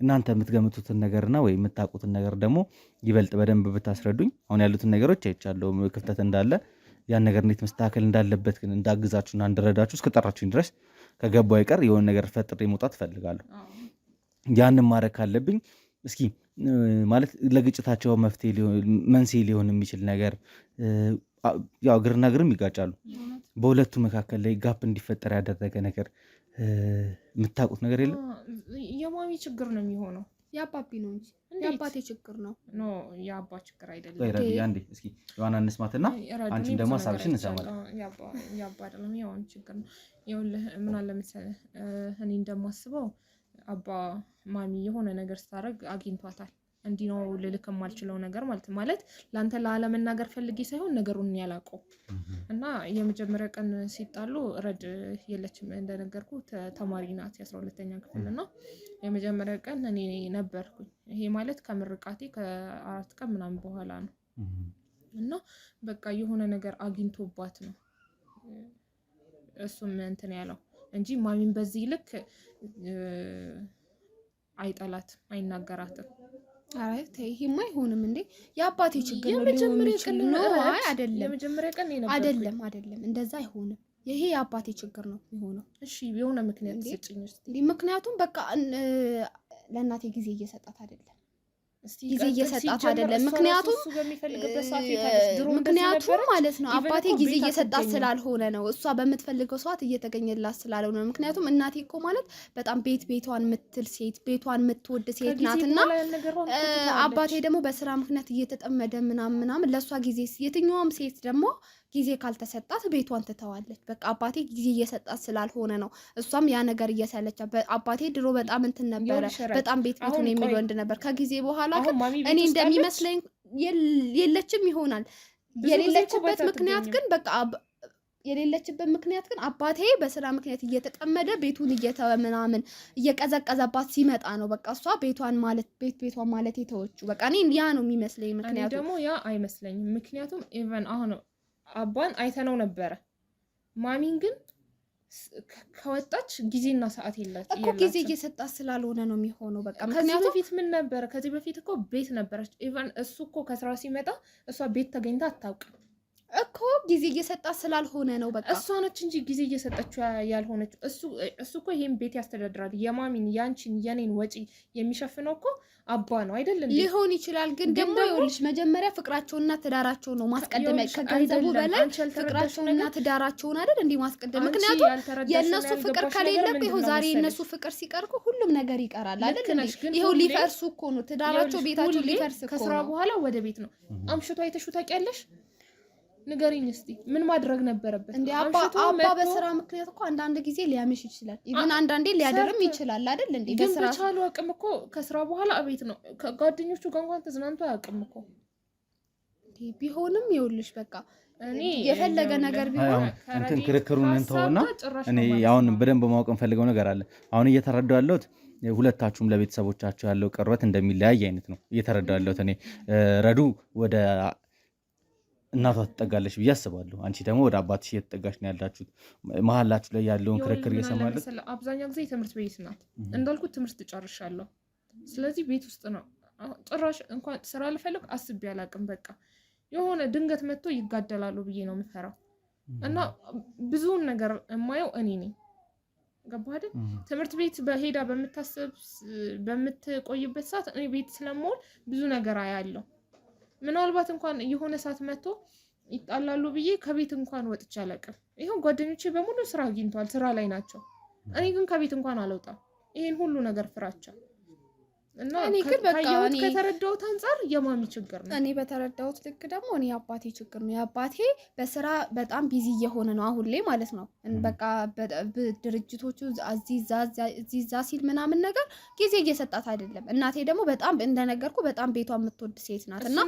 እናንተ የምትገምቱትን ነገርና ወይ የምታውቁትን ነገር ደግሞ ይበልጥ በደንብ ብታስረዱኝ። አሁን ያሉትን ነገሮች አይቻለሁ ክፍተት እንዳለ፣ ያን ነገር እንዴት መስተካከል እንዳለበት ግን እንዳግዛችሁና እንድረዳችሁ እስከጠራችሁኝ ድረስ ከገባው አይቀር የሆነ ነገር ፈጥሬ መውጣት እፈልጋለሁ። ያንን ማድረግ ካለብኝ እስኪ ማለት ለግጭታቸው መንስኤ ሊሆን የሚችል ነገር ያው ግርና ግርም ይጋጫሉ። በሁለቱ መካከል ላይ ጋፕ እንዲፈጠር ያደረገ ነገር የምታውቁት ነገር የለም? የማሚ ችግር ነው የሚሆነው። የአባቢ ነው እንጂ የአባቴ ችግር ነው። ኖ የአባ ችግር አይደለም። አንዴ እስኪ የዋና እንስማትና አንቺም ደግሞ ሀሳብሽን እንሰማለን። የአባ አይደለም የዋን ችግር ነው። ይኸውልህ ምን አለ መሰለህ እኔ እንደማስበው አባ ማሚ የሆነ ነገር ስታደርግ አግኝቷታል። እንዲህ ነው ልልክ የማልችለው ነገር ማለት ለአንተ ላለመናገር ፈልጌ ሳይሆን ነገሩን ያላቀው እና የመጀመሪያ ቀን ሲጣሉ ረድ የለችም እንደነገርኩ ተማሪ ናት የ12ኛ ክፍል እና የመጀመሪያ ቀን እኔ ነበርኩኝ። ይሄ ማለት ከምርቃቴ ከ4 ቀን ምናምን በኋላ ነው እና በቃ የሆነ ነገር አግኝቶባት ነው እሱም እንትን ያለው እንጂ ማሚን በዚህ ልክ አይጠላት አይናገራትም። አይ ይሄማ አይሆንም እንዴ የአባቴ ችግር ነው ሊሆን ይችላል። ነው አይ የመጀመሪያ ቀን ነው አይደለም እንደዛ አይሆንም። ይሄ የአባቴ ችግር ነው የሚሆነው። እሺ የሆነ ምክንያት ስጭኝ እስቲ። ምክንያቱም በቃ ለእናቴ ጊዜ እየሰጣት አይደለም ጊዜ እየሰጣት አይደለም። ምክንያቱም ማለት ነው አባቴ ጊዜ እየሰጣት ስላልሆነ ነው። እሷ በምትፈልገው ሰዓት እየተገኘላት ስላልሆነ ነው። ምክንያቱም እናቴ እኮ ማለት በጣም ቤቷን የምትል ሴት ቤቷን የምትወድ ሴት ናትና አባቴ ደግሞ በስራ ምክንያት እየተጠመደ ምናምን ለእሷ ጊዜ የትኛውም ሴት ደግሞ ጊዜ ካልተሰጣት ቤቷን ትተዋለች። በቃ አባቴ ጊዜ እየሰጣት ስላልሆነ ነው። እሷም ያ ነገር እየሰለቻ አባቴ ድሮ በጣም እንትን ነበረ በጣም ቤቱን የሚል ወንድ ነበር። ከጊዜ በኋላ ግን እኔ እንደሚመስለኝ የለችም ይሆናል። የሌለችበት ምክንያት ግን አባቴ በስራ ምክንያት እየተጠመደ ቤቱን እየተወ ምናምን እየቀዘቀዘባት ሲመጣ ነው በቃ እሷ ቤቷን ማለት የተወችው። በቃ እኔ ያ ነው የሚመስለኝ። ምክንያቱም ደግሞ ያ አይመስለኝም። ምክንያቱም ኢቨን አሁን አባን አይተነው ነበረ። ማሚን ግን ከወጣች ጊዜና ሰዓት የላት እኮ ጊዜ እየሰጣት ስላልሆነ ነው የሚሆነው። በቃ ምክንያቱም በፊት ምን ነበረ? ከዚህ በፊት እኮ ቤት ነበረች። ኢቨን እሱ እኮ ከስራ ሲመጣ እሷ ቤት ተገኝታ አታውቅም እኮ ጊዜ እየሰጣት ስላልሆነ ነው። በቃ እሷ ነች እንጂ ጊዜ እየሰጠችው ያልሆነች። እሱ እኮ ይሄን ቤት ያስተዳድራል። የማሚን ያንቺን የኔን ወጪ የሚሸፍነው እኮ አባ ነው አይደል? ሊሆን ይችላል። ግን ደግሞ ይኸውልሽ መጀመሪያ ፍቅራቸውና ትዳራቸው ነው ማስቀደም። ከገንዘቡ በላይ ፍቅራቸውና ትዳራቸውን አይደል እንዴ ማስቀደም። ምክንያቱም የእነሱ ፍቅር ከሌለ ይኸው ዛሬ የእነሱ ፍቅር ሲቀርቁ ሁሉም ነገር ይቀራል አይደል? ይኸው ሊፈርሱ እኮ ነው ትዳራቸው ቤታቸው ሊፈርስ እኮ ነው። ከስራ በኋላ ወደ ቤት ነው አምሽቶ አይተሽው ታውቂያለሽ? ንገሪኝ እስቲ ምን ማድረግ ነበረበት? እንዴ አባ በስራ ምክንያት እኮ አንዳንድ ጊዜ ሊያምሽ ይችላል። ኢቭን አንዳንዴ ሊያደርም ይችላል አይደል እንዴ? በስራ በቻሉ አቅም እኮ ከስራ በኋላ አቤት ነው ከጓደኞቹ ጋር እንኳን ተዝናንቶ አያውቅም እኮ። ቢሆንም ይኸውልሽ በቃ እኔ የፈለገ ነገር ቢሆን እንትን ክርክሩን እንተውና እኔ አሁን በደንብ ማወቅ እንፈልገው ነገር አለ። አሁን እየተረዳው ያለሁት ሁለታችሁም ለቤተሰቦቻችሁ ያለው ቅርበት እንደሚለያይ አይነት ነው እየተረዳው ያለሁት። እኔ ረዱ ወደ እናቷ ትጠጋለች ብዬ አስባለሁ። አንቺ ደግሞ ወደ አባትሽ እየተጠጋሽ ነው ያላችሁት። መሀላችሁ ላይ ያለውን ክርክር እየሰማለች። አብዛኛው ጊዜ ትምህርት ቤት ናት እንዳልኩት ትምህርት ጨርሻለሁ። ስለዚህ ቤት ውስጥ ነው። ጭራሽ እንኳን ስራ ልፈልግ አስቤ አላቅም። በቃ የሆነ ድንገት መጥቶ ይጋደላሉ ብዬ ነው የምፈራው እና ብዙውን ነገር የማየው እኔ ነኝ። ገባህ አይደል? ትምህርት ቤት በሄዳ በምትቆይበት ሰዓት እኔ ቤት ስለምውል ብዙ ነገር አያለሁ። ምናልባት እንኳን የሆነ ሰዓት መጥቶ ይጣላሉ ብዬ ከቤት እንኳን ወጥቼ አላውቅም። ይሄን ጓደኞቼ በሙሉ ስራ አግኝተዋል፣ ስራ ላይ ናቸው። እኔ ግን ከቤት እንኳን አልወጣም። ይሄን ሁሉ ነገር ፍራቻ እና እኔ ግን በቃ እኔ ከተረዳሁት አንፃር የማሚ ችግር ነው። እኔ በተረዳሁት ልክ ደግሞ እኔ አባቴ ችግር ነው። የአባቴ በስራ በጣም ቢዚ እየሆነ ነው አሁን ላይ ማለት ነው። በቃ ድርጅቶቹ እዚዛ ሲል ምናምን ነገር ጊዜ እየሰጣት አይደለም። እናቴ ደግሞ በጣም እንደነገርኩ በጣም ቤቷን የምትወድ ሴት ናት እና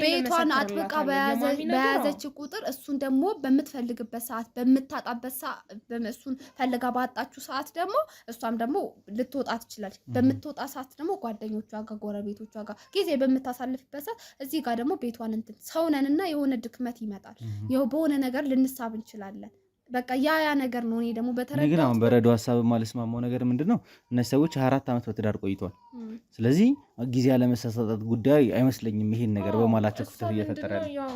ቤቷን አጥብቃ በያዘች ቁጥር እሱን ደግሞ በምትፈልግበት ሰዓት በምታጣበት ሰዓት እሱን ፈልጋ ባጣችሁ ሰዓት ደግሞ እሷም ደግሞ ልትወጣ ትችላለች። በምትወጣ ሰዓት ደግሞ ጓደኞቿ ጋር ጎረቤቶቿ ጋር ጊዜ በምታሳልፍበት ሰዓት እዚህ ጋር ደግሞ ቤቷን እንትን ሰውነንና የሆነ ድክመት ይመጣል። ይኸው በሆነ ነገር ልንሳብ እንችላለን። በቃ ያ ነገር ነው። እኔ ደግሞ በተረዳሁት ግን አሁን በረዶ ሀሳብ ማለስማማው ነገር ምንድነው? እነዚህ ሰዎች 24 ዓመት በትዳር ቆይተዋል። ስለዚህ ጊዜ ያለመሳሳት ጉዳይ አይመስለኝም። ይሄን ነገር በማላቸው ክፍተት እየፈጠረ ያው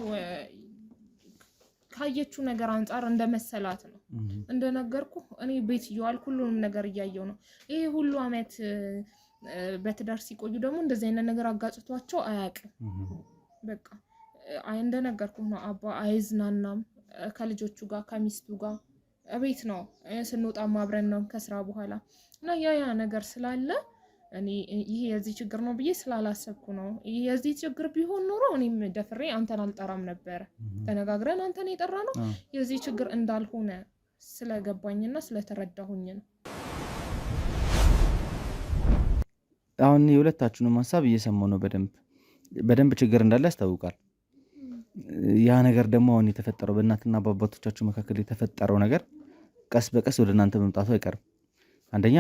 ካየችው ነገር አንፃር እንደመሰላት ነው። እንደነገርኩ እኔ ቤት እየዋልኩ ሁሉንም ነገር እያየው ነው። ይሄ ሁሉ አመት በትዳር ሲቆዩ ደግሞ እንደዚህ አይነት ነገር አጋጭቷቸው አያውቅም። በቃ እንደነገርኩህ ነው አባ አይዝናናም ከልጆቹ ጋር ከሚስቱ ጋር እቤት ነው ስንወጣ ማብረን ነው ከስራ በኋላ እና ያ ነገር ስላለ እኔ ይሄ የዚህ ችግር ነው ብዬ ስላላሰብኩ ነው። ይሄ የዚህ ችግር ቢሆን ኖሮ እኔም ደፍሬ አንተን አልጠራም ነበር። ተነጋግረን አንተን የጠራ ነው የዚህ ችግር እንዳልሆነ ስለገባኝና ስለተረዳሁኝ ነው። አሁን የሁለታችሁንም ሀሳብ እየሰማሁ ነው። በደንብ ችግር እንዳለ ያስታውቃል። ያ ነገር ደግሞ አሁን የተፈጠረው በእናትና በአባቶቻችሁ መካከል የተፈጠረው ነገር ቀስ በቀስ ወደ እናንተ መምጣቱ አይቀርም። አንደኛ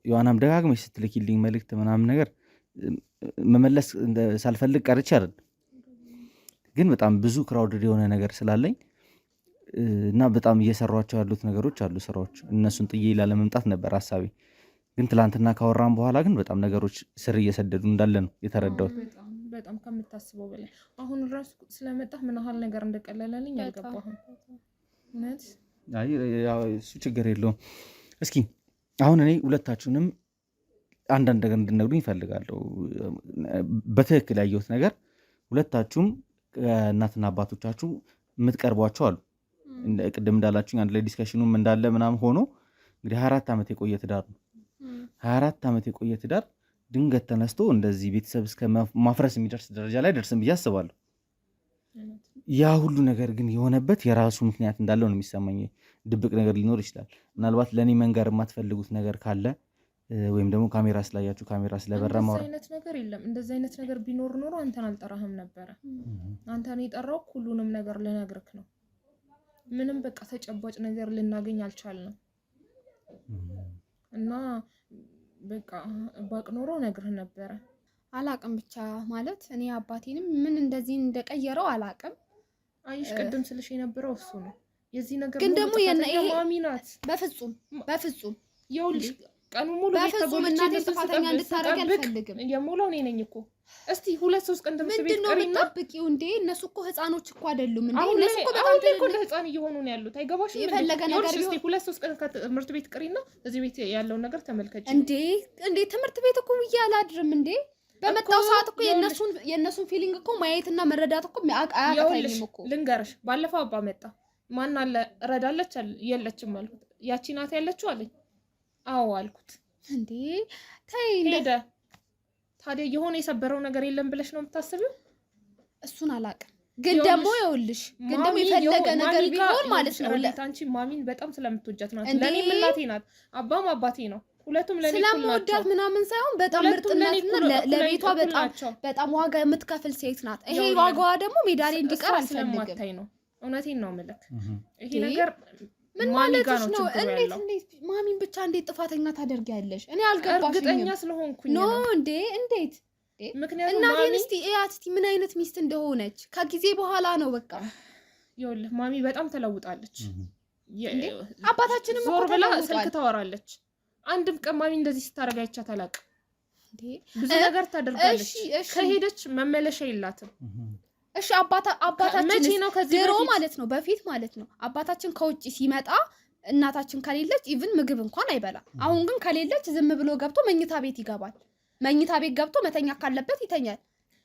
ዮሐናም ደጋግመሽ ስትልኪልኝ መልእክት ምናምን ነገር መመለስ ሳልፈልግ ቀርቼ አይደል፣ ግን በጣም ብዙ ክራውድድ የሆነ ነገር ስላለኝ እና በጣም እየሰሯቸው ያሉት ነገሮች አሉ ስራዎች፣ እነሱን ጥዬ ላለመምጣት ነበር ሀሳቤ። ግን ትላንትና ካወራን በኋላ ግን በጣም ነገሮች ስር እየሰደዱ እንዳለ ነው የተረዳሁት። በጣም ከምታስበው በላይ አሁን ራሱ ስለመጣህ ምን ያህል ነገር እንደቀለለልኝ አልገባህም። እውነት እሱ ችግር የለውም። እስኪ አሁን እኔ ሁለታችሁንም አንዳንድ ነገር እንድነግሩኝ ይፈልጋለሁ። በትክክል ያየሁት ነገር ሁለታችሁም እናትና አባቶቻችሁ የምትቀርቧቸው አሉ። ቅድም እንዳላችሁኝ አንድ ላይ ዲስከሽኑም እንዳለ ምናምን ሆኖ እንግዲህ 24 ዓመት የቆየ ትዳር ነው። 24 ዓመት የቆየ ትዳር ድንገት ተነስቶ እንደዚህ ቤተሰብ እስከ ማፍረስ የሚደርስ ደረጃ ላይ ደርስም ብዬ አስባለሁ። ያ ሁሉ ነገር ግን የሆነበት የራሱ ምክንያት እንዳለው ነው የሚሰማኝ። ድብቅ ነገር ሊኖር ይችላል። ምናልባት ለእኔ መንገር የማትፈልጉት ነገር ካለ ወይም ደግሞ ካሜራ ስላያችሁ ካሜራ ስለበራ እንደዚህ አይነት ነገር የለም። እንደዚህ አይነት ነገር ቢኖር ኖሮ አንተን አልጠራህም ነበረ። አንተን የጠራው ሁሉንም ነገር ልነግርህ ነው። ምንም በቃ ተጨባጭ ነገር ልናገኝ አልቻልንም እና በቃ ባቅ ኖሮ ነግርህ ነበረ። አላቅም ብቻ ማለት እኔ አባቴንም ምን እንደዚህ እንደቀየረው አላቅም። አይሽ ቅድም ስልሽ የነበረው እሱ ነው። የዚህ ነገር ግን ደግሞ ማሚ ናት። በፍጹም ይኸውልሽ ቀኑ ሙሉ በፍጹም እናቴ ጥፋተኛ እንድታረግ አልፈልግም። የሞላው እኔ ነኝ እኮ። እስቲ 2-3 ቀን ትምህርት ቤት ቀሪና ምንድነው የምትጠብቂው እንዴ? እነሱ እኮ ህፃኖች እኮ አይደሉም እንዴ? እነሱ እኮ በጣም እንደ ህፃን እየሆኑ ነው ያሉት። አይገባሽም? የፈለገ ነገር ቢሆን እስቲ 2-3 ቀን ትምህርት ቤት ቀሪና እዚህ ቤት ያለውን ነገር ተመልከች። እንዴ ትምህርት ቤት እኮ ውዬ አላድርም እንዴ? በመጣው ሰዓት እኮ የነሱን ፊሊንግ እኮ ማየትና መረዳት እኮ አያቀታኝም እኮ። ልንገርሽ ባለፈው አባ መጣ። ማን አለ ረዳለች የለችም አልኩት። ያቺ ናት ያለችው አለኝ። አዎ አልኩት። እንዴ ተይ ሄደ። ታዲያ የሆነ የሰበረው ነገር የለም ብለሽ ነው የምታስቢው? እሱን አላውቅም። ግን ደግሞ ይኸውልሽ ግን ደግሞ የፈለገ ነገር ቢሆን ማለት ነው አንቺ ማሚን በጣም ስለምትወጃት ናት። ለኔም እናቴ ናት፣ አባም አባቴ ነው። ሁለቱም ለኔ ስለምወዳት ምናምን ሳይሆን በጣም ምርጥነትና ለቤቷ በጣም ዋጋ የምትከፍል ሴት ናት። ይሄ ዋጋዋ ደግሞ ሜዳሊያ እንዲቀር አልፈልግም ነው። እውነቴን ነው የምልህ። ይሄ ነገር ምን ማለት ነው? እንዴት ማሚን ብቻ እንዴት ጥፋተኛ ታደርጊያለሽ? እኔ አልገባሽም። እርግጠኛ ስለሆንኩኝ ነው እንዴት ምክንያቱም እናቴን እስቲ ምን አይነት ሚስት እንደሆነች ከጊዜ በኋላ ነው በቃ። ይኸውልህ ማሚ በጣም ተለውጣለች። አባታችንም እኮ ዞር ብላ ስልክ ታወራለች። አንድም ቀን ማሚ እንደዚህ ስታረጋ አይቻት አላውቅም። ብዙ ነገር ታደርጋለች። ከሄደች መመለሻ የላትም። እሺ አባታችን ድሮ ማለት ነው በፊት ማለት ነው አባታችን ከውጭ ሲመጣ እናታችን ከሌለች ኢቭን ምግብ እንኳን አይበላም። አሁን ግን ከሌለች ዝም ብሎ ገብቶ መኝታ ቤት ይገባል። መኝታ ቤት ገብቶ መተኛ ካለበት ይተኛል።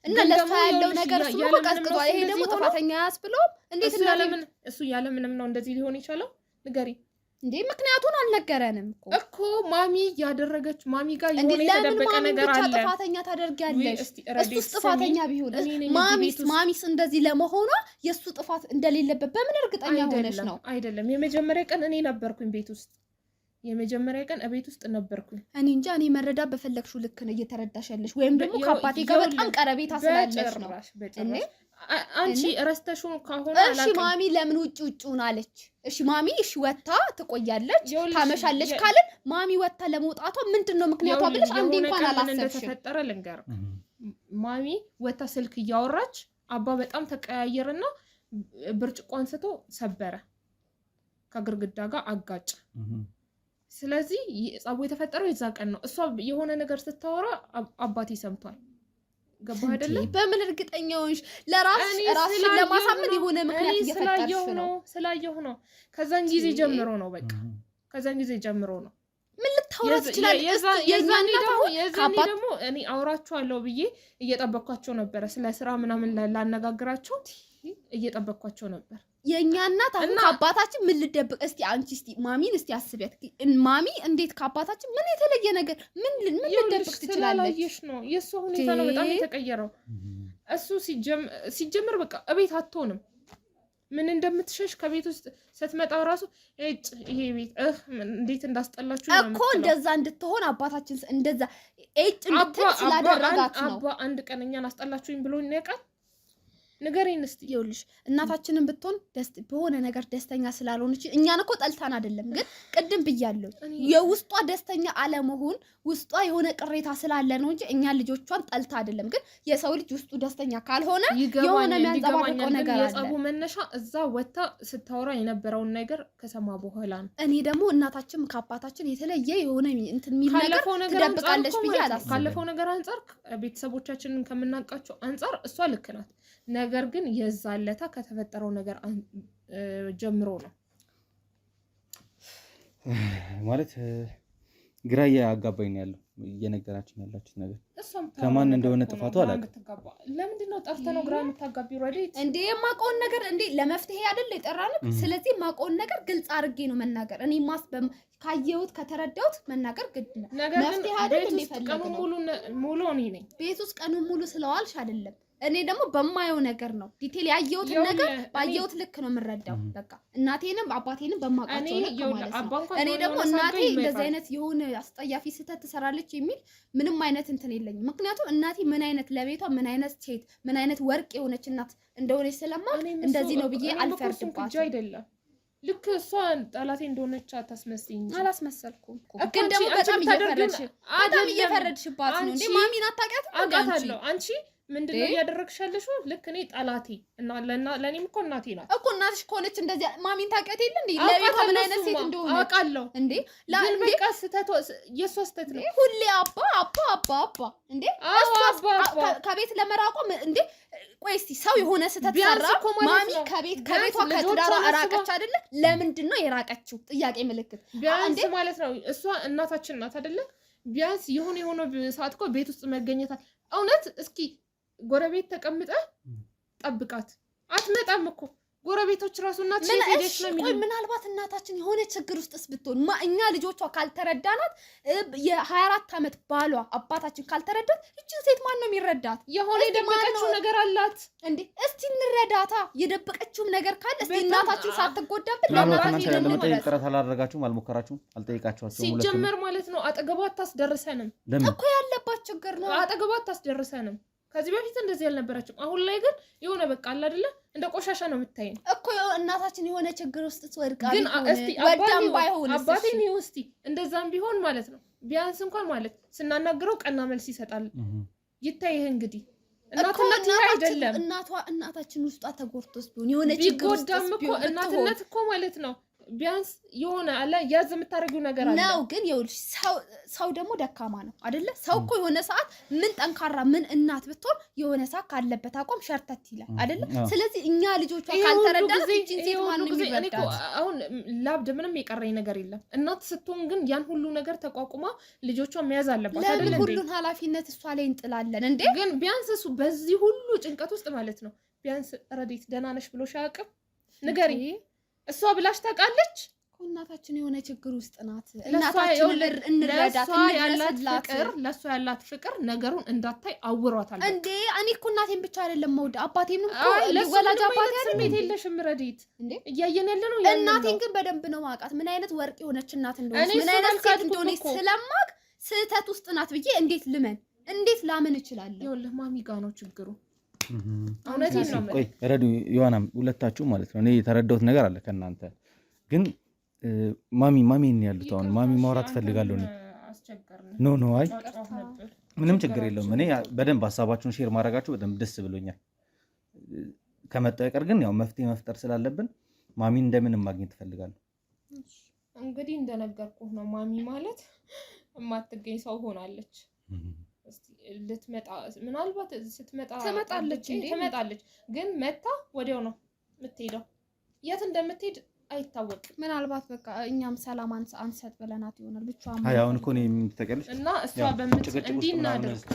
እና ለሷ ያለው ነገር እሱ ነው ቀዝቅዟል። ይሄ ደግሞ ጥፋተኛ ያስብለው እንዴት እሱ ያለ ምንም ነው እንደዚህ ሊሆን ይችላል? ንገሪ እንዴ ምክንያቱን አልነገረንም እኮ ማሚ ያደረገች ማሚ ጋር የሆነ የተደበቀ ነገር አለ። ለምን ጥፋተኛ ታደርጊያለሽ? እሱስ ጥፋተኛ ቢሆን ማሚስ እንደዚህ ለመሆኗ የሱ ጥፋት እንደሌለበት በምን እርግጠኛ ሆነሽ ነው? አይደለም የመጀመሪያ ቀን እኔ ነበርኩኝ ቤት ውስጥ የመጀመሪያ ቀን እቤት ውስጥ ነበርኩኝ። እኔ እንጃ እኔ መረዳ በፈለግሽው ልክ ነው እየተረዳሽ ያለሽ ወይም ደግሞ ከአባቴ ጋር በጣም ቀረቤታ ስላለሽ ነው እንዴ? አንቺ ረስተሽው ከሆነ እሺ ማሚ ለምን ውጭውን አለች? እሺ ማሚ እሺ ወጣ ትቆያለች ታመሻለች ካልን ማሚ ወጣ ለመውጣቷ ምንድነው ምክንያቷ ብለሽ አንዴ እንኳን አላሰብሽም? እንደተፈጠረ ልንገር። ማሚ ወጣ ስልክ እያወራች አባ በጣም ተቀያየርና ብርጭቆ አንስቶ ሰበረ፣ ከግርግዳ ጋር አጋጭ። ስለዚህ ጸቡ የተፈጠረው የዛ ቀን ነው። እሷ የሆነ ነገር ስታወራ አባቴ ሰምቷል። ገባ አይደለ? በምን እርግጠኛ ሆንሽ? ለራስሽ ለማሳመን የሆነ ምክንያት እየፈጠርሽ ነው። ስላየሁ ነው። ከዛን ጊዜ ጀምሮ ነው በቃ ከዛን ጊዜ ጀምሮ ነው። ምን ልታወራ ትችላለች። የዛኔ ደግሞ እኔ አውራቸዋለሁ ብዬ እየጠበቅኳቸው ነበረ። ስለ ስራ ምናምን ላነጋግራቸው እየጠበቅኳቸው ነበር። የኛ እናት አሁን ከአባታችን ምን ልደብቅ? እስቲ አንቺ እስቲ ማሚን እስቲ አስቢያት። ማሚ እንዴት ከአባታችን ምን የተለየ ነገር ምን ልደብቅ ትችላለች? ስላላየሽ ነው። የእሱ ሁኔታ ነው በጣም የተቀየረው። እሱ ሲጀምር በቃ እቤት አትሆንም። ምን እንደምትሸሽ ከቤት ውስጥ ስትመጣው ራሱ ይሄ ቤት እንዴት እንዳስጠላችሁ ነው እኮ። እንደዛ እንድትሆን አባታችን እንደዛ እንድትል ስላደረጋት ነው። አባ አንድ ቀን እኛን አስጠላችሁኝ ብሎ ያውቃል? ንገሪኝ እስቲ። ይኸውልሽ እናታችንን ብትሆን በሆነ ነገር ደስተኛ ስላልሆነች እኛን እኮ ጠልታን አይደለም፣ ግን ቅድም ብያለሁ የውስጧ ደስተኛ አለመሆን ውስጧ የሆነ ቅሬታ ስላለ ነው እንጂ እኛ ልጆቿን ጠልታ አይደለም። ግን የሰው ልጅ ውስጡ ደስተኛ ካልሆነ የሆነ የሚያንጸባርቀው ነገር አለ። የጸቡ መነሻ እዛ ወታ ስታወራ የነበረውን ነገር ከሰማ በኋላ ነው። እኔ ደግሞ እናታችን ከአባታችን የተለየ የሆነ እንትን የሚል ነገር ትደብቃለች ብዬ አላስብም። ካለፈው ነገር አንጻር ቤተሰቦቻችንን ከምናውቃቸው አንጻር እሷ ልክ ናት። ነገር ግን የዛለታ ከተፈጠረው ነገር ጀምሮ ነው ማለት ግራ ያጋባኝ ያለው እየነገራችን ያላችሁት ነገር ከማን እንደሆነ ጥፋቱ አላውቅም። ለምንድን ነው ጠርተህ ነው ግራ የምታጋቢው? ረዲት እንዴ የማውቀውን ነገር እንዴ ለመፍትሄ አይደል የጠራንክ? ስለዚህ የማውቀውን ነገር ግልጽ አድርጌ ነው መናገር። እኔ ካየሁት ከተረዳሁት መናገር ግድ ነው። መፍትሄ አይደል እንዴ ፈልገው ሙሉ እኔ ነኝ ቤት ውስጥ ቀኑን ሙሉ ስለዋልሽ አይደለም። እኔ ደግሞ በማየው ነገር ነው ዲቴል ያየሁት ነገር ባየሁት ልክ ነው የምረዳው። በቃ እናቴንም አባቴንም በማውቃቸው ልክ ማለት ነው። እኔ ደግሞ እናቴ እንደዚህ አይነት የሆነ አስጠያፊ ስህተት ትሰራለች የሚል ምንም አይነት እንትን የለኝም። ምክንያቱም እናቴ ምን አይነት ለቤቷ ምን አይነት ሴት ምን አይነት ወርቅ የሆነች እናት እንደሆነች ስለማውቅ እንደዚህ ነው ብዬ አልፈርድባትም። አይደለም ልክ እሷ ጠላቴ እንደሆነች አታስመስይኝ። አላስመሰልኩም፣ ግን ደግሞ በጣም እየፈረድሽባት ነው እንዴ? ማሚን አታውቂያትም? አውቃታለሁ። አንቺ ምንድነው እያደረግሽ ያለሽው? ልክ እኔ ጠላቴ እና ለኔም እኮ እናቴ ናት እኮ። እናትሽ ከሆነች እንደዚህ ማሚን ታውቂያት የለ እንዴ? ለቤቷ ምን አይነት ሴት እንደሆነ አውቃለሁ እንዴ? ግን በቃ ስህተቷ የእሷ ስህተት ነው። ሁሌ አባ እንዴ? ከቤት ለመራቆ እንዴ? ቆይ እስቲ ሰው የሆነ ስህተት ሰራ፣ ማሚ ከቤቷ ከትዳሯ እራቀች አይደለ? ለምንድን ነው የራቀችው? ጥያቄ ምልክት ቢያንስ ማለት ነው። እሷ እናታችን ናት አይደለ? ቢያንስ የሆነ ሰዓት እኮ ቤት ውስጥ መገኘታል። እውነት እስኪ ጎረቤት ተቀምጠ ጠብቃት፣ አትመጣም እኮ ጎረቤቶች ራሱ እናትሽ ሄደሽ ነው የሚሉት። ምናልባት እናታችን የሆነ ችግር ውስጥስ ብትሆን እኛ ልጆቿ ካልተረዳናት የ24 ዓመት ባሏ አባታችን ካልተረዳት እቺን ሴት ማን ነው የሚረዳት? የሆነ የደበቀችው ነገር አላት እንዴ? እስቲ እንረዳታ። የደበቀችውም ነገር ካለ እስቲ እናታችን ሳትጎዳብን ለማለት ጥረት አላደረጋችሁም? አልሞከራችሁም? አልጠይቃችኋቸውም? ሲጀመር ማለት ነው አጠገቧ አታስደርሰንም እኮ ያለባት ችግር ነው። አጠገቧ አታስደርሰንም። ከዚህ በፊት እንደዚህ ያልነበረችም። አሁን ላይ ግን የሆነ በቃ አለ አይደለ እንደ ቆሻሻ ነው የምታየን እኮ። እናታችን የሆነ ችግር ውስጥ ትወድቃ ግን እስቲ ወዳም ባይሆን አባቴን እስቲ እንደዛም ቢሆን ማለት ነው ቢያንስ እንኳን ማለት ስናናግረው ቀና መልስ ይሰጣል። ይታይህ እንግዲህ እናትነት አይደለም። እናታችን ውስጧ ተጎድቶስ ቢሆን የሆነ ችግር ውስጥ ቢሆን እናትነት እኮ ማለት ነው ቢያንስ የሆነ አለ ያዝ የምታረጊው ነገር አለ ነው። ግን ይኸውልሽ ሰው ደግሞ ደካማ ነው አይደለ? ሰው እኮ የሆነ ሰዓት ምን ጠንካራ ምን እናት ብትሆን የሆነ ሰዓት ካለበት አቋም ሸርተት ይላል አይደለ? ስለዚህ እኛ ልጆቿ ካልተረዳን እቺን ሴት ማን ነው የሚረዳት? አሁን ላብድ ምንም የቀረኝ ነገር የለም። እናት ስትሆን ግን ያን ሁሉ ነገር ተቋቁማ ልጆቿ መያዝ አለባት አይደለ? ለምን ሁሉን ኃላፊነት እሷ ላይ እንጥላለን እንዴ? ግን ቢያንስ እሱ በዚህ ሁሉ ጭንቀት ውስጥ ማለት ነው ቢያንስ ረዲት ደህና ነሽ ብሎሽ አያውቅም? ንገሪ። እሷ ብላሽ ታውቃለች? እናታችን የሆነ ችግር ውስጥ ናት። እናታችን እንረዳት ለሷ ያላት ፍቅር ነገሩን እንዳታይ አውሯታል እንዴ? እኔ እኮ እናቴን ብቻ አይደለም መውደ አባቴም እኮ ወላጅ አባቴ አይደለም። ስሜት የለሽም ረዲት እንዴ? እያየን ያለ ነው። እናቴን ግን በደንብ ነው ማውቃት፣ ምን አይነት ወርቅ የሆነች እናት እንደሆነች፣ ምን አይነት ሴት እንደሆነች ስለማውቅ ስህተት ውስጥ ናት ብዬ እንዴት ላምን እችላለሁ? ይኸውልህ ማሚ ጋር ነው ችግሩ። እውነቴን ነው። ቆይ ረዱ ዮሐናም ሁለታችሁ ማለት ነው እኔ የተረዳሁት ነገር አለ ከእናንተ ግን ማሚ ነው ያሉት። አሁን ማሚ ማውራት ፈልጋለሁ ነው። ኖ አይ ምንም ችግር የለውም። እኔ በደንብ ሀሳባችሁን ሼር ማድረጋችሁ በደንብ ደስ ብሎኛል። ከመጠቀር ግን ያው መፍትሄ መፍጠር ስላለብን ማሚን እንደምንም ማግኘት ፈልጋለሁ። እንግዲህ እንደነገርኩህ ነው። ማሚ ማለት የማትገኝ ሰው ሆናለች። እስቲ ልትመጣ ምናልባት ስትመጣ ትመጣለች፣ ግን መታ ወዲያው ነው የምትሄደው። የት እንደምትሄድ አይታወቅም። ምናልባት በቃ እኛም ሰላም አንሰጥ ብለናት ይሆናል ብቻ አሁን እኮ ነው የምትተቀልሽ እና እሷ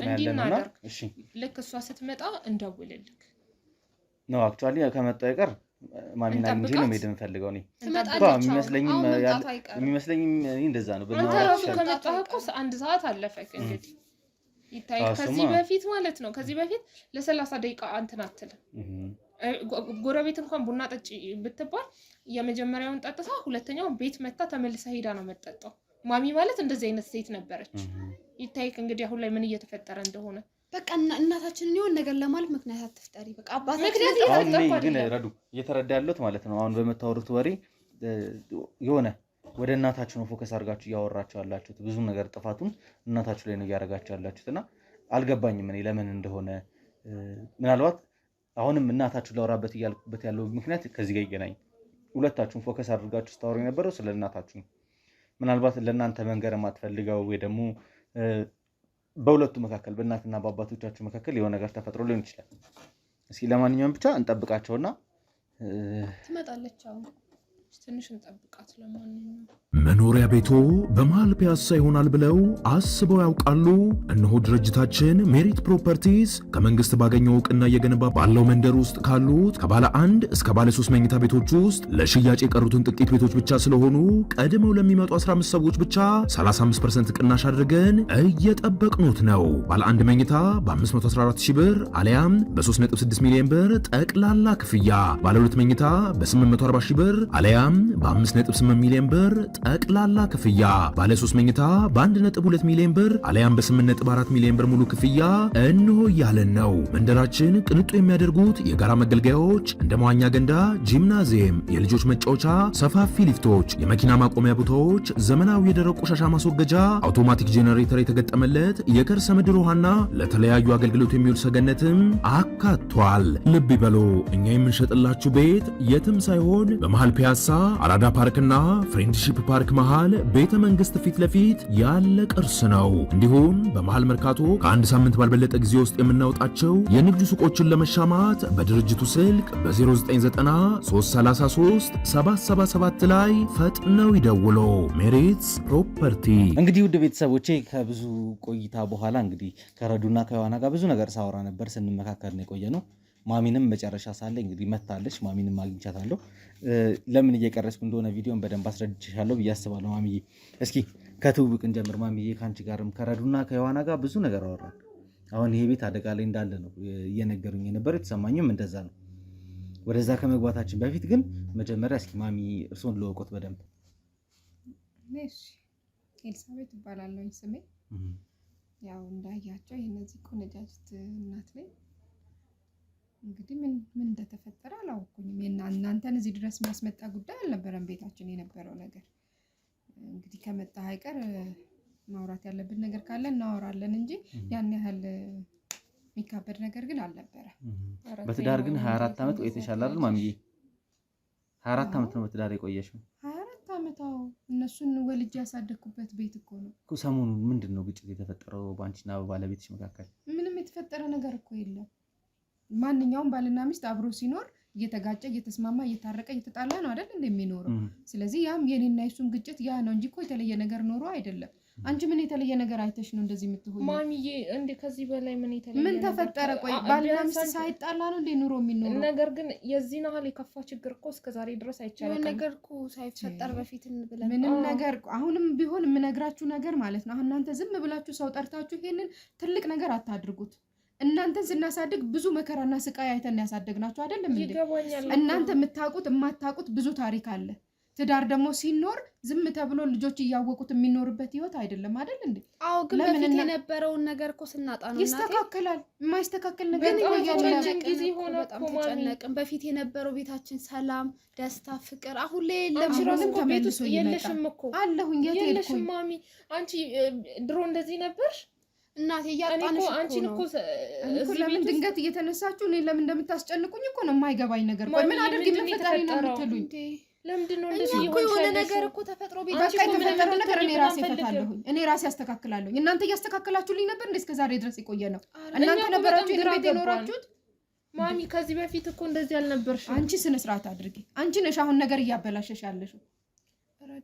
እንዲናደርግ እሺ ልክ እሷ ስትመጣ እንደውልልክ ነው አክቹአሊ ከመጣው ይቀር ማሚና እንጂ ነው መሄድ የምፈልገው እኔ የሚመስለኝም እንደዛ ነው። በእናትህ ከመጣህ እኮ 1 ሰዓት አለፈክ እንግዲህ ይታይ ከዚህ በፊት ማለት ነው። ከዚህ በፊት ለ30 ደቂቃ አንተን አትልም። ጎረቤት እንኳን ቡና ጠጪ ብትባል የመጀመሪያውን ጠጥታ ሁለተኛውን ቤት መጣ ተመልሳ ሄዳ ነው መጠጣው። ማሚ ማለት እንደዚህ አይነት ሴት ነበረች። ይታይክ እንግዲህ አሁን ላይ ምን እየተፈጠረ እንደሆነ በቃ እናታችንን የሆነ ነገር ለማለት ምክንያት አትፍጠሪ። በቃ አባታችን ግን ረዱ እየተረዳ ያለሁት ማለት ነው። አሁን በመታወሩት ወሬ የሆነ ወደ እናታችሁ ነው ፎከስ አድርጋችሁ እያወራችሁ ያላችሁት። ብዙ ነገር ጥፋቱን እናታችሁ ላይ ነው እያደረጋችሁ ያላችሁትና አልገባኝም እኔ ለምን እንደሆነ። ምናልባት አሁንም እናታችሁ ላወራበት እያልኩበት ያለው ምክንያት ከዚህ ጋር ይገናኝ። ሁለታችሁም ፎከስ አድርጋችሁ ስታወሩ የነበረው ስለ እናታችሁ ነው። ምናልባት ለእናንተ መንገር የማትፈልገው ወይ ደግሞ በሁለቱ መካከል በእናትና በአባቶቻችሁ መካከል የሆነ ነገር ተፈጥሮ ሊሆን ይችላል። እስኪ ለማንኛውም ብቻ እንጠብቃቸውና ትመጣለች። አሁን ትንሽ እንጠብቃት። ለማንኛውም መኖሪያ ቤቶ በመሃል ፒያሳ ይሆናል ብለው አስበው ያውቃሉ? እነሆ ድርጅታችን ሜሪት ፕሮፐርቲስ ከመንግስት ባገኘው እውቅና እየገነባ ባለው መንደር ውስጥ ካሉት ከባለ 1 እስከ ባለ 3 መኝታ ቤቶች ውስጥ ለሽያጭ የቀሩትን ጥቂት ቤቶች ብቻ ስለሆኑ ቀድመው ለሚመጡ 15 ሰዎች ብቻ 35% ቅናሽ አድርገን እየጠበቅኑት ነው። ባለ 1 መኝታ በ514 ሺህ ብር አሊያም በ3.6 ሚሊዮን ብር ጠቅላላ ክፍያ፣ ባለ 2 መኝታ በ840 ሺህ ብር አሊያም በ5.8 ሚሊዮን ብር ጠቅላላ ክፍያ፣ ባለ 3 መኝታ በ1.2 ሚሊዮን ብር አሊያም በ8.4 ሚሊዮን ብር ሙሉ ክፍያ እንሆ ያለን ነው። መንደራችን ቅንጡ የሚያደርጉት የጋራ መገልገያዎች እንደ መዋኛ ገንዳ፣ ጂምናዚየም፣ የልጆች መጫወቻ፣ ሰፋፊ ሊፍቶች፣ የመኪና ማቆሚያ ቦታዎች፣ ዘመናዊ የደረቅ ቆሻሻ ማስወገጃ፣ አውቶማቲክ ጄኔሬተር የተገጠመለት የከርሰ ምድር ውሃና ለተለያዩ አገልግሎት የሚውል ሰገነትም አካቷል። ልብ ይበሉ፣ እኛ የምንሸጥላችሁ ቤት የትም ሳይሆን በመሃል ፒያሳ አራዳ ፓርክና ፍሬንድሺፕ ፓርክ መሃል ቤተ መንግስት ፊት ለፊት ያለ ቅርስ ነው። እንዲሁም በመሃል መርካቶ ከአንድ ሳምንት ባልበለጠ ጊዜ ውስጥ የምናወጣቸው የንግድ ሱቆችን ለመሻማት በድርጅቱ ስልክ በ0993337777 ላይ ፈጥነው ይደውሉ። ሜሪትስ ፕሮፐርቲ። እንግዲህ ውድ ቤተሰቦቼ ከብዙ ቆይታ በኋላ እንግዲህ ከረዱና ከዮሐና ጋር ብዙ ነገር ሳወራ ነበር፣ ስንመካከር ነው የቆየ ነው። ማሚንም መጨረሻ ሳለ እንግዲህ መታለች። ማሚንም አግኝቻታለሁ። ለምን እየቀረስኩ እንደሆነ ቪዲዮን በደንብ አስረድቼሻለሁ ብዬ አስባለሁ። ማሚዬ እስኪ ከትውውቅ እንጀምር። ማሚዬ ከአንቺ ጋርም ከረዱና ከዮሐና ጋር ብዙ ነገር አወራን። አሁን ይሄ ቤት አደጋ ላይ እንዳለ ነው እየነገሩኝ የነበረው፣ የተሰማኝም እንደዛ ነው። ወደዛ ከመግባታችን በፊት ግን መጀመሪያ እስኪ ማሚ እርሶን ልወቆት በደንብ። እሺ ኤልሳቤጥ እባላለሁ ስሜ። ያው እንዳያቸው የነዚህ ቆነጃጅት እናት ላይ እንግዲህ ምን እንደተፈጠረ አላወኩኝም። እናንተን እዚህ ድረስ የሚያስመጣ ጉዳይ አልነበረም ቤታችን የነበረው ነገር። እንግዲህ ከመጣ አይቀር ማውራት ያለብን ነገር ካለ እናወራለን እንጂ ያን ያህል የሚካበድ ነገር ግን አልነበረ። በትዳር ግን 24 ዓመት ቆይተሻል አይደል ማሚዬ? 24 ዓመት ነው በትዳር የቆየሽው? 24 ዓመት። አዎ እነሱን ወልጄ ያሳደግኩበት ቤት እኮ ነው። ሰሞኑን ምንድነው ግጭት የተፈጠረው በአንቺና በባለቤትሽ መካከል? ምንም የተፈጠረ ነገር እኮ የለም። ማንኛውም ባልና ሚስት አብሮ ሲኖር እየተጋጨ እየተስማማ እየታረቀ እየተጣላ ነው አይደል እንደሚኖረው። ስለዚህ ያም የኔና የሱም ግጭት ያ ነው እንጂ እኮ የተለየ ነገር ኖሮ አይደለም። አንቺ ምን የተለየ ነገር አይተሽ ነው እንደዚህ የምትሆኚ? ማሚዬ እንዴ ከዚህ በላይ ምን የተለየ ምን ተፈጠረ? ቆይ ባልና ሚስት ሳይጣላ ነው እንዴ ኑሮ የሚኖረው? ነገር ግን የዚህ ናህል የከፋ ችግር እኮ እስከዛሬ ድረስ አይቻልም። ነገር እኮ ሳይፈጠር በፊት እንብለን ምንም ነገር አሁንም ቢሆን የምነግራችሁ ነገር ማለት ነው። እናንተ ዝም ብላችሁ ሰው ጠርታችሁ ይሄንን ትልቅ ነገር አታድርጉት። እናንተን ስናሳድግ ብዙ መከራና ስቃይ አይተን ያሳደግናችሁ አይደለም እንዴ? እናንተ የምታውቁት የማታውቁት ብዙ ታሪክ አለ። ትዳር ደግሞ ሲኖር ዝም ተብሎ ልጆች እያወቁት የሚኖርበት ህይወት አይደለም አይደል እንዴ? አዎ ግን በፊት የነበረውን ነገር እኮ ስናጣ ነው ይስተካከላል። የማይስተካከል ነገር ግን ጊዜ ሆነ በጣም ተጨነቅን። በፊት የነበረው ቤታችን ሰላም፣ ደስታ፣ ፍቅር አሁን ላይ የለም። ራስን ቤት ውስጥ የለሽም እኮ አለሁኝ። የለሽም ማሚ። አንቺ ድሮ እንደዚህ ነበርሽ? እናቴ ያጣንሽ አንቺን እኮ ለምን ድንገት እየተነሳችሁ እኔ ለምን እንደምታስጨንቁኝ እኮ ነው የማይገባኝ ነገር። ቆይ ምን አድርግ የምፈጠሪ ነው የምትሉኝ? ለምንድን ነው እንደዚህ እኮ የሆነ ነገር እኮ ተፈጥሮ ቤት በቃ የተፈጠረ ነገር እኔ ራሴ እፈታለሁኝ፣ እኔ ራሴ አስተካክላለሁ። እናንተ እያስተካከላችሁልኝ ነበር እንደ እስከ ዛሬ ድረስ የቆየ ነው። እናንተ ነበራችሁ የቤት የኖራችሁት ማሚ ከዚህ በፊት እኮ እንደዚህ አልነበርሽ። አንቺ ስነ ስርዓት አድርጊ። አንቺ ነሽ አሁን ነገር እያበላሸሽ ያለሽው።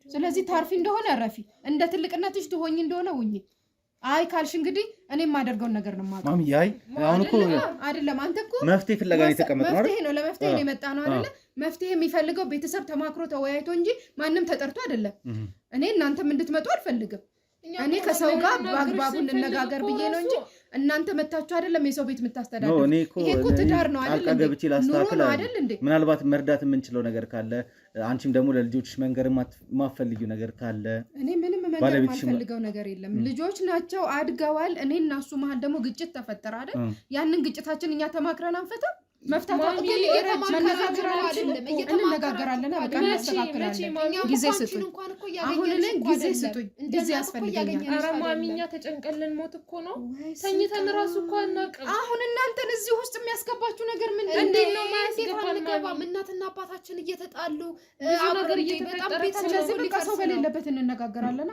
ስለዚህ ታርፊ እንደሆነ ረፊ፣ እንደ ትልቅነትሽ ትሆኚ እንደሆነ ሁኚ። አይ ካልሽ እንግዲህ እኔ የማደርገውን ነገር ነው ማለት ማሚ። አይ አሁን እኮ አይደለም አንተ እኮ መፍትሄ ፍለጋ ነው የተቀመጥነው አይደል? መፍትሄ ነው ለመፍትሄ ነው የመጣ ነው አይደል? መፍትሄ የሚፈልገው ቤተሰብ ተማክሮ ተወያይቶ እንጂ ማንንም ተጠርቶ አይደለም። እኔ እናንተም እንድትመጡ አልፈልግም። እኔ ከሰው ጋር በአግባቡ እንነጋገር ብዬ ነው እንጂ እናንተ መታችሁ አይደለም የሰው ቤት የምታስተዳድሩ። ይሄ እኮ ትዳር ነው አይደል እንዴ? ምናልባት መርዳት የምንችለው ነገር ካለ አንቺም ደግሞ ለልጆችሽ መንገር ማፈልጊው ነገር ካለ እኔ ምንም መንገር ማፈልገው ነገር የለም። ልጆች ናቸው አድገዋል። እኔ እና እሱ መሀል ደግሞ ግጭት ተፈጠረ አይደል? ያንን ግጭታችን እኛ ተማክረን አንፈታም። መፍታት እንነጋገራለን። በቃ እናስተካክላለን። ጊዜ ስጡኝ። አሁን ላይ ጊዜ ስጡኝ። ጊዜ ያስፈልገኛል። ኧረ ማሚ እኛ ተጨንቀልን ሞት እኮ ነው። ተኝተን ራሱ እኮ አናውቅም። አሁን እናንተን እዚህ ውስጥ የሚያስገባችሁ ነገር ምንድን ነው? ማያስገባም እናትና አባታችን እየተጣሉ ብዙ ነገር እየተፈጠረ ስለዚህ በቃ ሰው በሌለበት እንነጋገራለን።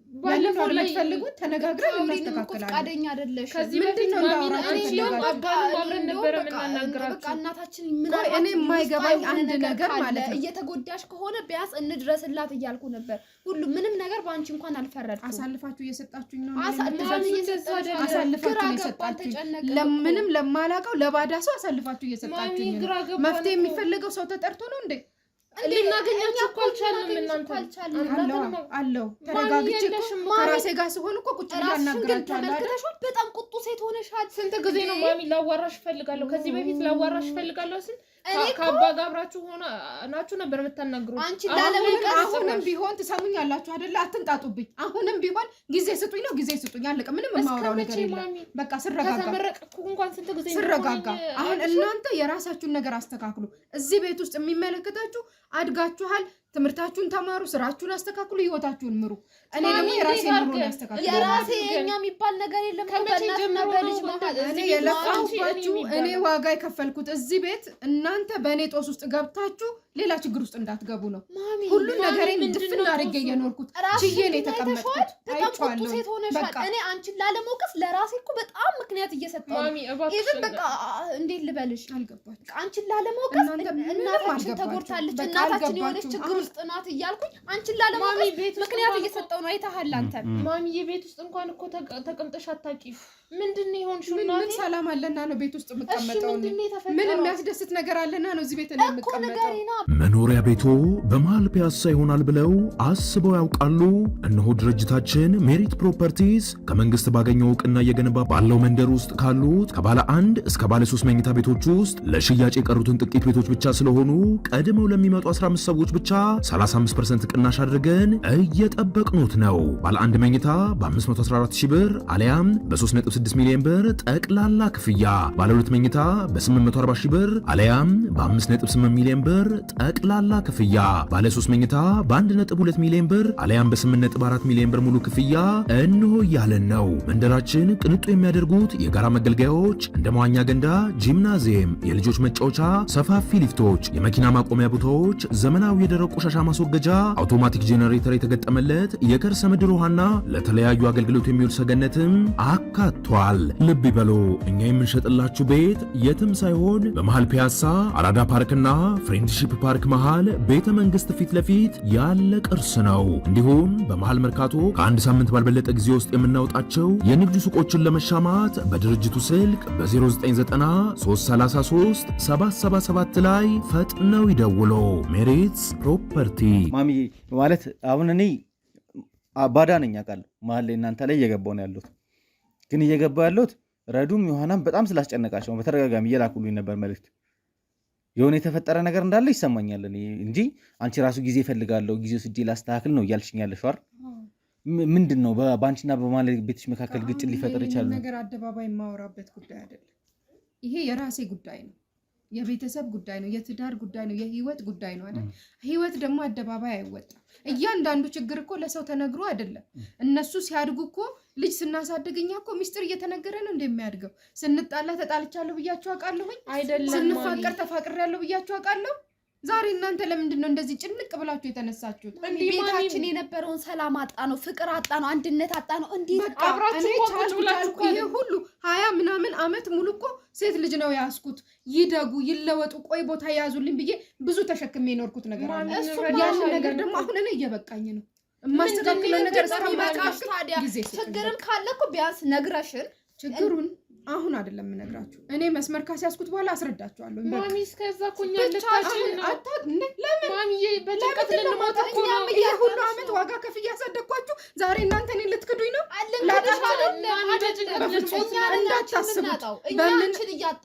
ባለፈው ላይ ፈልጉት ተነጋግረን እናስተካክላለን። ፈቃደኛ አይደለሽ። ምንድነው አብረን ነበር የምናናግራችሁ። በቃ እናታችን ምን እኔ የማይገባኝ አንድ ነገር ማለት ነው እየተጎዳሽ ከሆነ ቢያንስ እንድረስላት እያልኩ ነበር። ሁሉ ምንም ነገር ባንቺ እንኳን አልፈረድኩም። አሳልፋችሁ እየሰጣችሁኝ ነው። አሳልፋችሁ እየሰጣችሁኝ ለምንም ለማላውቀው ለባዳ ሰው አሳልፋችሁ እየሰጣችሁኝ ነው። መፍትሄ የሚፈልገው ሰው ተጠርቶ ነው እንዴ? ልናገኛችሁ እኮ አልቻልንም። እናንተ አለው ተረጋግቼ እኮ ከራሴ ጋር ስሆን እኮ ቁጭ ብዬ አናግራችኋለሁ። በጣም ቁጡ ሴት ሆነሻል። ስንት ጊዜ ነው ማሚ ላዋራሽ እፈልጋለሁ፣ ከዚህ በፊት ላዋራሽ እፈልጋለሁ ስል ከአባ ጋር አብራችሁ ሆነ ናችሁ ነበር የምታናግሩት። አንቺ አሁንም ቢሆን ትሰሙኛላችሁ አይደለ? አትንጣጡብኝ። አሁንም ቢሆን ጊዜ ስጡኝ ነው ጊዜ ስጡኝ። አለቀ። ምንም የማወራው ነገር የለም። በቃ ስረጋጋ አሁን እናንተ የራሳችሁን ነገር አስተካክሉ። እዚህ ቤት ውስጥ የሚመለከታችሁ አድጋችኋል። ትምህርታችሁን ተማሩ፣ ስራችሁን አስተካክሉ፣ ህይወታችሁን ምሩ። እኔ ደግሞ የራሴ ኑሮ ያስተካክሉ። የራሴ የኛ የሚባል ነገር የለም። ከመጀመሪያውና በልጅ መሀል እኔ የለፋሁባችሁ እኔ ዋጋ የከፈልኩት እዚህ ቤት እናንተ በእኔ ጦስ ውስጥ ገብታችሁ ሌላ ችግር ውስጥ እንዳትገቡ ነው። ሁሉን ነገሬን ድፍን አድርጌ እየኖርኩት ችዬ ነው የተቀመጥኩት። አይቻለሁ። በቃ እኔ አንቺን ላለመውቀስ ለራሴ እኮ በጣም ምክንያት እየሰጠሁ ነው። ይሄን በቃ እንዴት ልበልሽ አልገባችሁ። አንቺን ላለመውቀስ እናታችን ተጎድታለች፣ እናታችን የሆነች ችግር ውስጥ ናት እያልኩኝ አንቺን ላለመውቀስ ምክንያት እየሰጠሁ ነው። አይተሃል አንተ ማሚ። የቤት ውስጥ እንኳን እኮ ተቀምጠሽ አታውቂም። ምንድነው ይሆንሽው? ምን ሰላም አለና ነው ቤት ውስጥ የምቀመጠው? ምን የሚያስደስት ነገር አለና ነው እዚህ ቤት ላይ የምቀመጠው? መኖሪያ ቤቶ በመሃል ፒያሳ ይሆናል ብለው አስበው ያውቃሉ? እነሆ ድርጅታችን ሜሪት ፕሮፐርቲስ ከመንግስት ባገኘው እውቅና እየገነባ ባለው መንደር ውስጥ ካሉት ከባለ 1 እስከ ባለ 3 መኝታ ቤቶች ውስጥ ለሽያጭ የቀሩትን ጥቂት ቤቶች ብቻ ስለሆኑ ቀድመው ለሚመጡ 15 ሰዎች ብቻ 35% ቅናሽ አድርገን እየጠበቅኑት ነው። ባለ 1 መኝታ በ514,000 ብር አሊያም በ3.6 ሚሊዮን ብር ጠቅላላ ክፍያ፣ ባለ 2 መኝታ በ840,000 ብር አሊያም በ5.8 ሚሊዮን ብር ጠቅላላ ክፍያ፣ ባለ 3 መኝታ በ1.2 ሚሊዮን ብር አሊያም በ8.4 ሚሊዮን ብር ሙሉ ክፍያ እንሆ ያለን ነው። መንደራችን ቅንጡ የሚያደርጉት የጋራ መገልገያዎች እንደ መዋኛ ገንዳ፣ ጂምናዚየም፣ የልጆች መጫወቻ፣ ሰፋፊ ሊፍቶች፣ የመኪና ማቆሚያ ቦታዎች፣ ዘመናዊ የደረቅ ቆሻሻ ማስወገጃ፣ አውቶማቲክ ጄኔሬተር የተገጠመለት የከርሰ ምድር ውሃና ለተለያዩ አገልግሎት የሚውል ሰገነትም አካቷል። ልብ ይበሉ፣ እኛ የምንሸጥላችሁ ቤት የትም ሳይሆን በመሃል ፒያሳ አራዳ ፓርክና ፍሬንድሺፕ ፓርክ መሃል ቤተ መንግስት ፊት ለፊት ያለ ቅርስ ነው። እንዲሁም በመሃል መርካቶ ከአንድ ሳምንት ባልበለጠ ጊዜ ውስጥ የምናወጣቸው የንግድ ሱቆችን ለመሻማት በድርጅቱ ስልክ በ0993337777 ላይ ፈጥነው ይደውሉ። ሜሪትስ ፕሮፐርቲ። ማሚ ማለት አሁን እኔ ባዳ ነኝ አውቃለሁ። መሀል ላይ እናንተ ላይ እየገባው ነው ያሉት። ግን እየገባው ያሉት ረዱም ዮሐናም በጣም ስላስጨነቃቸው በተደጋጋሚ እየላኩልኝ ነበር መልእክት። የሆነ የተፈጠረ ነገር እንዳለ ይሰማኛል እንጂ አንቺ ራሱ ጊዜ እፈልጋለሁ ጊዜ ወስጄ ላስተካክል ነው እያልሽኝ ያለሽው አይደል? ምንድን ነው በአንቺና በማለት ቤትሽ መካከል ግጭት ሊፈጠር ይችላል? ነገር አደባባይ የማወራበት ጉዳይ አይደለም። ይሄ የራሴ ጉዳይ ነው፣ የቤተሰብ ጉዳይ ነው፣ የትዳር ጉዳይ ነው፣ የህይወት ጉዳይ ነው አይደል? ህይወት ደግሞ አደባባይ አይወጣም። እያንዳንዱ ችግር እኮ ለሰው ተነግሮ አይደለም። እነሱ ሲያድጉ እኮ ልጅ ስናሳድግኛ እኮ ሚስጥር እየተነገረ ነው እንደሚያድገው። ስንጣላ ተጣልቻለሁ ብያችሁ አውቃለሁኝ? አይደለም። ስንፋቀር ተፋቅሬያለሁ ብያችሁ አውቃለሁ? ዛሬ እናንተ ለምንድን ነው እንደዚህ ጭንቅ ብላችሁ የተነሳችሁት? ቤታችን የነበረውን ሰላም አጣ ነው፣ ፍቅር አጣ ነው፣ አንድነት አጣ ነው። እንዴት አብራችሁ ቁጭ ብላችሁ ይሄ ሁሉ 20 ምናምን አመት ሙሉ እኮ ሴት ልጅ ነው ያስኩት። ይደጉ ይለወጡ ቆይ ቦታ ያዙልኝ ብዬ ብዙ ተሸክሜ የኖርኩት ነገር አለ። ያንን ነገር ደግሞ አሁን እኔ እየበቃኝ ነው። ማስተካከለው ነገር እስከሚበቃሽ ታዲያ ችግርም ካለ እኮ ቢያንስ ነግረሽን ችግሩን አሁን አይደለም የምነግራችሁ። እኔ መስመር ካስያዝኩት በኋላ አስረዳችኋለሁ። ማሚ እስከዛ ኮኛ ለታችን ለምን ማሚዬ በጭንቀት ልንሞት እኮ ነው። ይሄ ሁሉ አመት ዋጋ ከፍ እያሳደግኳችሁ ዛሬ እናንተ እኔን ልትክዱኝ ነው?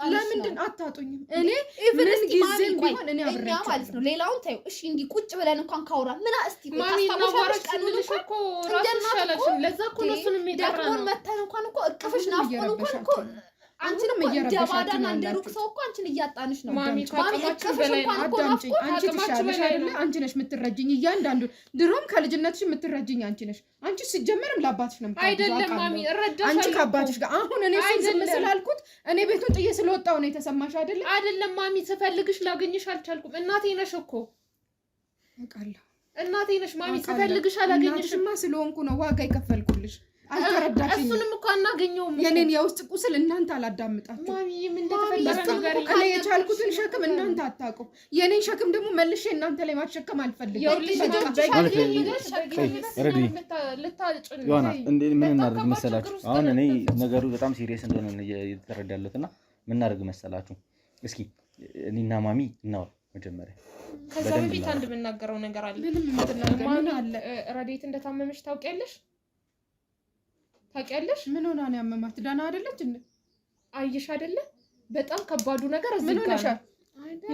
ለምንድን አታጡኝም? እኔ ምን ጊዜም ቢሆን እኔ አብሬያችሁ ማለት ነው። ሌላውን ታዩ እሺ፣ እንዲህ ቁጭ ብለን እንኳን ካውራ ምን እስቲ ማሚ ነው ወራሽ እኮ ራስሽ ሻለሽም። ለዛ እኮ ነው እሱን የሚጠራ ነው። መተን እንኳን እኮ እቅፍሽ ናፍቆን እንኳን እኮ አንቺንም እየረበሻችሁ ነው። እንደሩቅ ሰው እኮ አንቺን እያጣንሽ ነው። ማሚ ካቀማችሁ በላይ ነው። አዳምጪኝ። አንቺ ትሻለሽ አይደለ? አንቺ ነሽ የምትረጅኝ እያንዳንዱ። ድሮም ከልጅነትሽ የምትረጅኝ አንቺ ነሽ። አንቺ ሲጀመርም ለአባትሽ ነው የምታውቂው አይደለም ማሚ እረዳሻለሁ። አንቺ ከአባትሽ ጋር አሁን እኔ ዝም ስላልኩት እኔ ቤቱን ጥዬ ስለወጣሁ ነው የተሰማሽ አይደለ? አይደለም ማሚ ስፈልግሽ ላገኝሽ አልቻልኩም። እናቴ ነሽ እኮ አውቃለሁ። እናቴ ነሽ ማሚ ስፈልግሽ አላገኝሽማ ስለሆንኩ ነው ዋጋ የከፈልኩልሽ። አልተረዳሽኝ። እሱንም እኮ አናገኘውም። የኔን የውስጥ ቁስል እናንተ አላዳምጣችሁ። ማሚ ምን እንደተፈጠረ ነገር እኔ የቻልኩትን ሸክም እናንተ አታውቁ። የኔን ሸክም ደግሞ መልሼ እናንተ ላይ ማሸከም አልፈልግም። ዮሐና ምን እናድርግ መሰላችሁ? አሁን እኔ ነገሩ በጣም ሲሪየስ እንደሆነ እየተረዳለሁት እና ምን እናድርግ መሰላችሁ? እስኪ እኔና ማሚ እናወራ መጀመሪያ። ከዛ በፊት አንድ የምናገረው ነገር አለ። ምንም የምትናገር ምን አለ? ረዴት እንደታመመች ታውቂያለሽ? ታውቂያለሽ? ምን ሆና ነው ያመማት? ደህና አይደለች እንዴ? አየሽ አይደለ? በጣም ከባዱ ነገር እዚህ ምን ሆነሻል?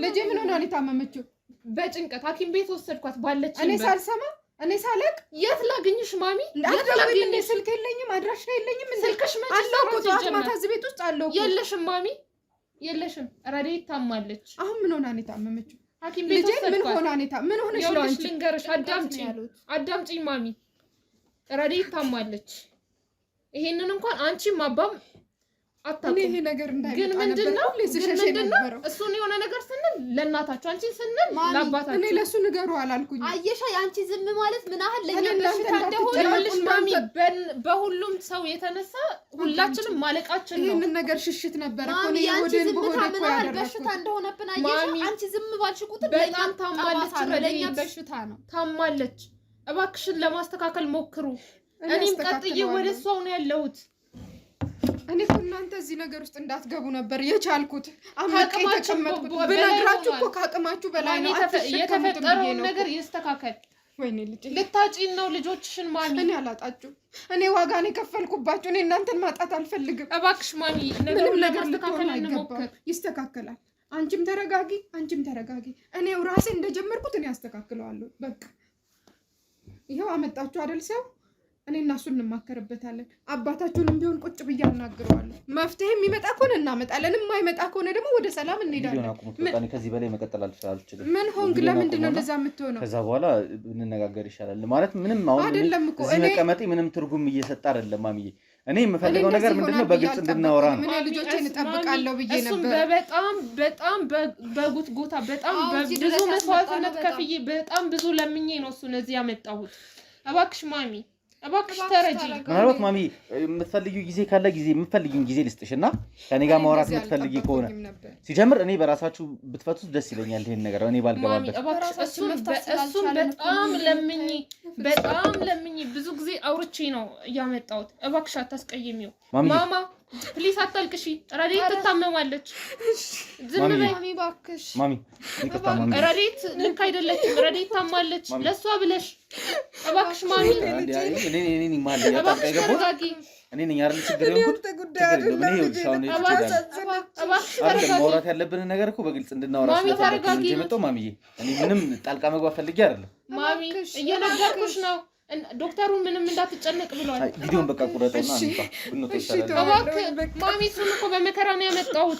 ልጄ ምን ሆና ነው የታመመችው? በጭንቀት ሐኪም ቤት ወሰድኳት ባለች። እኔ ሳልሰማ እኔ ሳለቅ የት ላግኝሽ ማሚ? የት ላግኝሽ? ስልክ የለኝም፣ አድራሻ የለኝም። ስልክሽ መቼ አለው እኮ ጠዋት ማታ እዚህ ቤት ውስጥ አለው እኮ። የለሽም ማሚ የለሽም። ረዴት ታማለች። አሁን ምን ሆና ነው የታመመችው? ሐኪም ቤት ወሰድኳት። ምን ሆና ነው ምን ሆነሽ ነው አንቺ? ልንገርሽ፣ አዳምጪኝ ማሚ። ረዴት ታማለች። ይሄንን እንኳን አንቺም አባም አታውቁም። ይሄ ነገር እንዳይመጣ ግን ምንድነው እሱን የሆነ ነገር ስንል ለእናታችሁ አንቺ ስንል ለአባታችሁ እኔ ለሱ ንገሩ አላልኩኝ። አየሻ ያንቺ ዝም ማለት ምን ያህል ለኛ በሽታ እንደሆነ ይኸውልሽ ማሚ፣ በሁሉም ሰው የተነሳ ሁላችንም ማለቃችን ነው። ይሄንን ነገር ሽሽት ነበር እኮ ነው ወደን በሆነ እኮ ያደረኩት በሽታ እንደሆነብን አየሻ። አንቺ ዝም ባልሽ ቁጥር በጣም ታማለች። ለኛ በሽታ ነው ታማለች። እባክሽን ለማስተካከል ሞክሩ። እኔም ቀጥዬ ወደ እሷው ነው ያለሁት። እኔ እኮ እናንተ እዚህ ነገር ውስጥ እንዳትገቡ ነበር የቻልኩት። አማካይ ተቀመጥኩት። በነግራችሁ እኮ ከአቅማችሁ በላይ ነው። የተፈጠረውን ነገር ይስተካከል። ወይኔ ልጅ ልታጪን ነው ልጆችሽን ማሚ። እኔ አላጣችሁ። እኔ ዋጋ ነው የከፈልኩባችሁ። እኔ እናንተን ማጣት አልፈልግም። እባክሽ ማሚ ነገሩን ለማስተካከል እንሞክር። ይስተካከላል። አንቺም ተረጋጊ፣ አንቺም ተረጋጊ። እኔው ራሴ እንደጀመርኩት እኔ አስተካክለዋለሁ። በቃ ይሄው አመጣችሁ አይደል ሰው። እኔ እና እሱ እንማከርበታለን። አባታችሁንም ቢሆን ቁጭ ብዬ አናግረዋለሁ። መፍትሄ የሚመጣ ከሆነ እናመጣለን፣ የማይመጣ ከሆነ ደግሞ ወደ ሰላም እንሄዳለን። ከዚህ በላይ መቀጠል አልችልም። ምን ሆንክ? ለምንድን ነው እንደዛ የምትሆነው? ከዛ በኋላ እንነጋገር ይሻላል። ማለት ምንም አሁን አይደለም እኮ እዚህ መቀመጤ ምንም ትርጉም እየሰጠ አይደለም። ማሚዬ እኔ የምፈልገው ነገር ምንድነው በግልጽ እንድናወራ ነው። ምን ልጆቼን እጠብቃለሁ ብዬ ነበር። በጣም በጉትጎታ በጣም ብዙ መስዋዕትነት ከፍዬ በጣም ብዙ ለምኜ ነው እሱን እዚህ ያመጣሁት። እባክሽ ማሚ እባክሽ ተረጂ። ምናልባት ማሚ የምትፈልጊው ጊዜ ካለ ጊዜ የምትፈልጊውን ጊዜ ልስጥሽና ከኔ ጋር ማውራት የምትፈልጊ ከሆነ ሲጀምር እኔ በራሳችሁ ብትፈቱት ደስ ይለኛል። ይሄን ነገር እኔ ባልገባበት እሱን በጣም ለምኜ ብዙ ጊዜ አውርቼ ነው እያመጣሁት። እባክሽ አታስቀይሚው ማማ ፕሊስ አታልቅሺ። ረዴት ትታመማለች። ዝም በይ ማሚ እባክሽ። ማሚ ረዴት ልክ አይደለችም። ረዴት ታማለች። ለሷ ብለሽ እባክሽ ማሚ እኔ ነኝ አይደል ችግር ማውራት ያለብንን ነገር እኮ በግልጽ እንድናወራ ስለፈለኩ የመጣው ማሚዬ። እኔ ምንም ጣልቃ መግባት ፈልጌ አይደለም ማሚ፣ እየነገርኩሽ ነው። ዶክተሩ ምንም እንዳትጨነቅ ብሏል። ቪዲዮን በቃ ቁረጠውና አንጣ እባክህ ማሚ። እሱን እኮ በመከራ ነው ያመጣሁት።